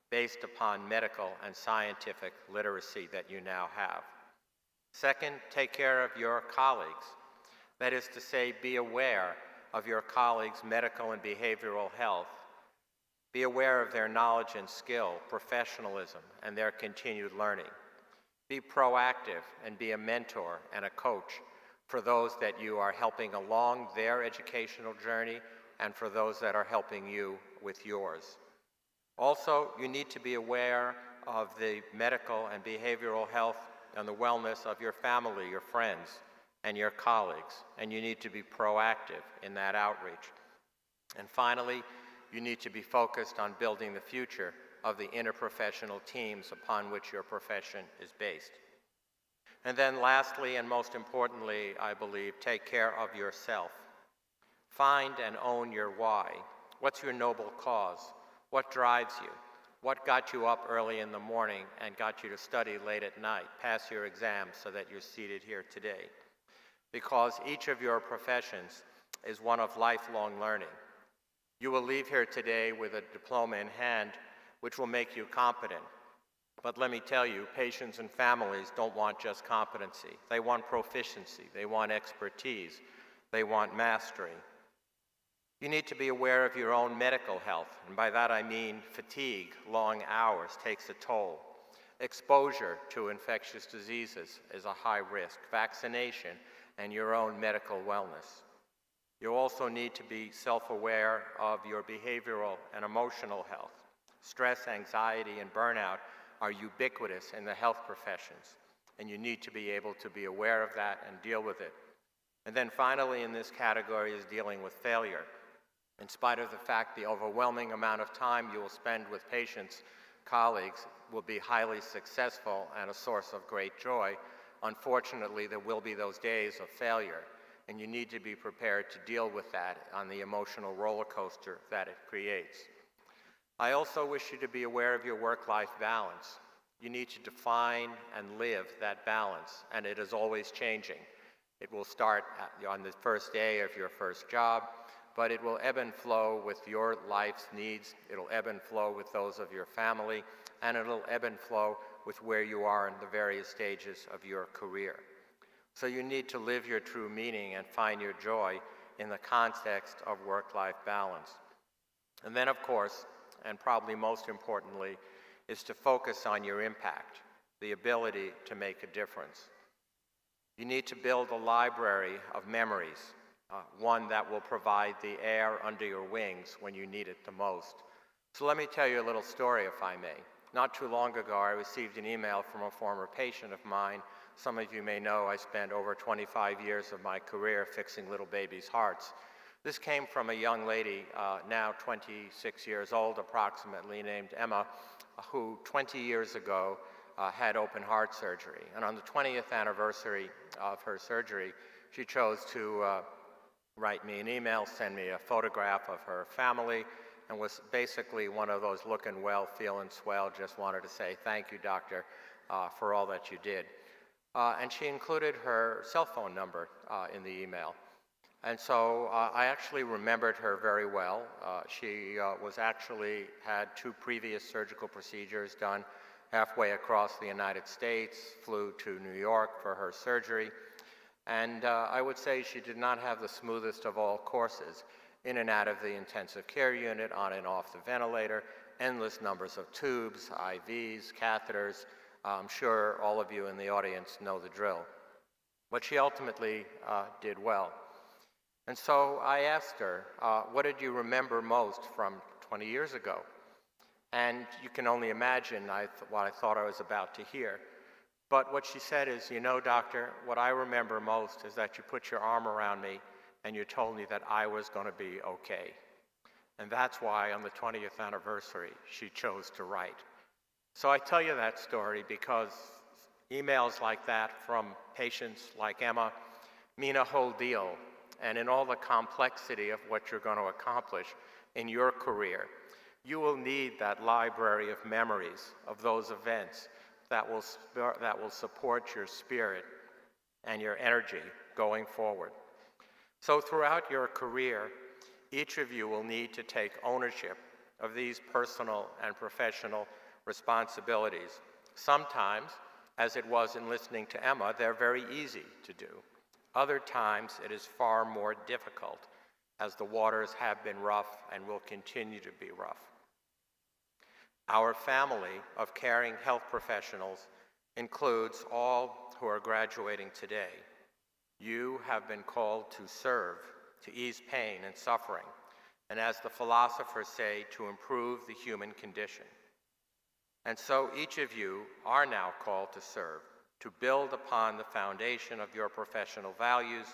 based upon medical and scientific literacy that you now have. Second, take care of your colleagues. That is to say, be aware of your colleagues' medical and behavioral health. Be aware of their knowledge and skill, professionalism, and their continued learning. Be proactive and be a mentor and a coach for those that you are helping along their educational journey and for those that are helping you with yours. Also, you need to be aware of the medical and behavioral health and the wellness of your family, your friends, and your colleagues, and you need to be proactive in that outreach. And finally, you need to be focused on building the future of the interprofessional teams upon which your profession is based. And then lastly, and most importantly, I believe, take care of yourself. Find and own your why. What's your noble cause? What drives you? What got you up early in the morning and got you to study late at night, pass your exams so that you're seated here today? Because each of your professions is one of lifelong learning. You will leave here today with a diploma in hand, which will make you competent. But let me tell you, patients and families don't want just competency. They want proficiency. They want expertise. They want mastery. You need to be aware of your own medical health, and by that I mean fatigue, long hours takes a toll. Exposure to infectious diseases is a high risk, vaccination, and your own medical wellness. You also need to be self-aware of your behavioral and emotional health. Stress, anxiety, and burnout are ubiquitous in the health professions, and you need to be able to be aware of that and deal with it. And then finally in this category is dealing with failure. In spite of the fact the overwhelming amount of time you will spend with patients, colleagues will be highly successful and a source of great joy, unfortunately there will be those days of failure, and you need to be prepared to deal with that on the emotional roller coaster that it creates. I also wish you to be aware of your work-life balance. You need to define and live that balance, and it is always changing. It will start on the first day of your first job, but it will ebb and flow with your life's needs, it'll ebb and flow with those of your family, and it'll ebb and flow with where you are in the various stages of your career. So you need to live your true meaning and find your joy in the context of work-life balance. And then, of course, and probably most importantly, is to focus on your impact, the ability to make a difference. You need to build a library of memories, one that will provide the air under your wings when you need it the most. So let me tell you a little story, if I may. Not too long ago, I received an email from a former patient of mine. Some of you may know I spent over 25 years of my career fixing little babies' hearts. This came from a young lady, now 26 years old approximately, named Emma, who 20 years ago had open heart surgery. And on the 20th anniversary of her surgery, she chose to write me an email, send me a photograph of her family, and was basically one of those looking well, feeling swell, just wanted to say, thank you, doctor, for all that you did. And she included her cell phone number in the email. And so I actually remembered her very well. She had 2 previous surgical procedures done halfway across the United States, flew to New York for her surgery, and I would say she did not have the smoothest of all courses, in and out of the intensive care unit, on and off the ventilator, endless numbers of tubes, IVs, catheters. I'm sure all of you in the audience know the drill. But she ultimately did well. And so I asked her, what did you remember most from 20 years ago? And you can only imagine what I thought I was about to hear. But what she said is, you know, doctor, what I remember most is that you put your arm around me and you told me that I was going to be okay. And that's why on the 20th anniversary, she chose to write. So I tell you that story because emails like that from patients like Emma mean a whole deal. And in all the complexity of what you're going to accomplish in your career, you will need that library of memories of those events that will support your spirit and your energy going forward. So throughout your career, each of you will need to take ownership of these personal and professional responsibilities. Sometimes, as it was in listening to Emma, they're very easy to do. Other times, it is far more difficult, as the waters have been rough and will continue to be rough. Our family of caring health professionals includes all who are graduating today. You have been called to serve, to ease pain and suffering, and as the philosophers say, to improve the human condition. And so each of you are now called to serve, to build upon the foundation of your professional values,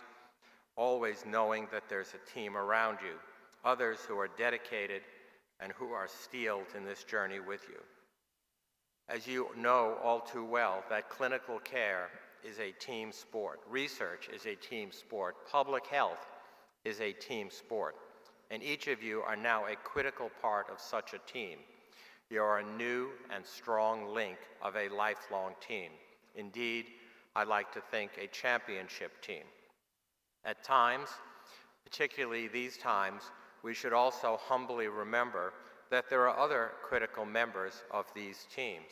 always knowing that there's a team around you, others who are dedicated and who are steeled in this journey with you. As you know all too well, that clinical care is a team sport. Research is a team sport. Public health is a team sport, and each of you are now a critical part of such a team. You are a new and strong link of a lifelong team. Indeed, I like to think a championship team. At times, particularly these times, we should also humbly remember that there are other critical members of these teams.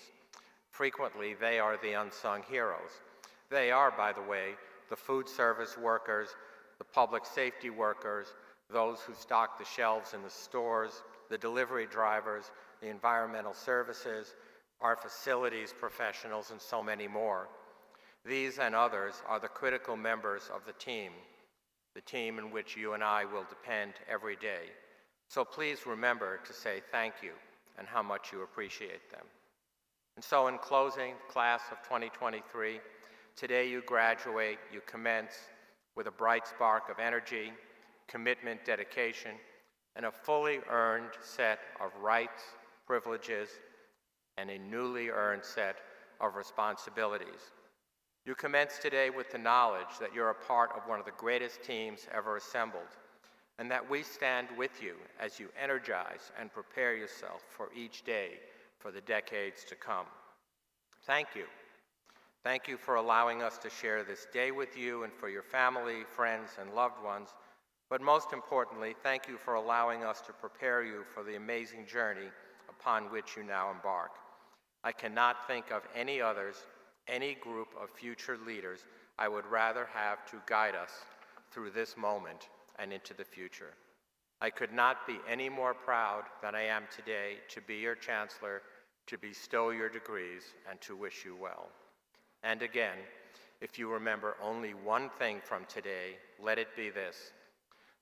Frequently, they are the unsung heroes. They are, by the way, the food service workers, the public safety workers, those who stock the shelves in the stores, the delivery drivers, the environmental services, our facilities professionals, and so many more. These and others are the critical members of the team in which you and I will depend every day. So please remember to say thank you and how much you appreciate them. And so in closing, class of 2023, today you graduate, you commence with a bright spark of energy, commitment, dedication, and a fully earned set of rights, privileges, and a newly earned set of responsibilities. You commence today with the knowledge that you're a part of one of the greatest teams ever assembled, and that we stand with you as you energize and prepare yourself for each day for the decades to come. Thank you. Thank you for allowing us to share this day with you and for your family, friends, and loved ones. But most importantly, thank you for allowing us to prepare you for the amazing journey upon which you now embark. I cannot think of any others, any group of future leaders I would rather have to guide us through this moment and into the future. I could not be any more proud than I am today to be your Chancellor, to bestow your degrees, and to wish you well. And again, if you remember only one thing from today, let it be this: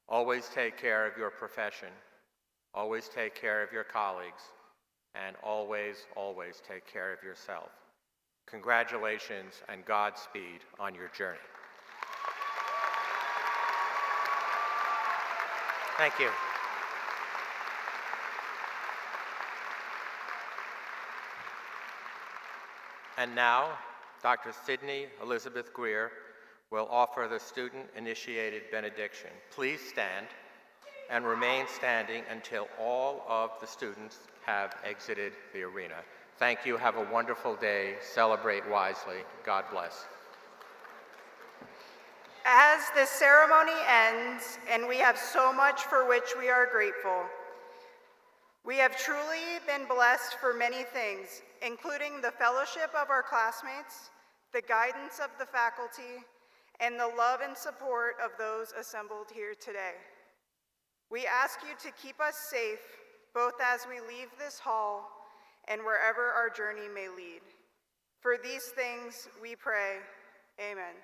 always take care of your profession, always take care of your colleagues, and always, always take care of yourself. Congratulations and Godspeed on your journey. Thank you. And now, Dr. Sydney Elizabeth Greer will offer the student-initiated benediction. Please stand and remain standing until all of the students have exited the arena. Thank you. Have a wonderful day. Celebrate wisely. God bless. As this ceremony ends, and we have so much for which we are grateful, we have truly been blessed for many things, including the fellowship of our classmates, the guidance of the faculty, and the love and support of those assembled here today. We ask you to keep us safe, both as we leave this hall and wherever our journey may lead. For these things we pray, amen.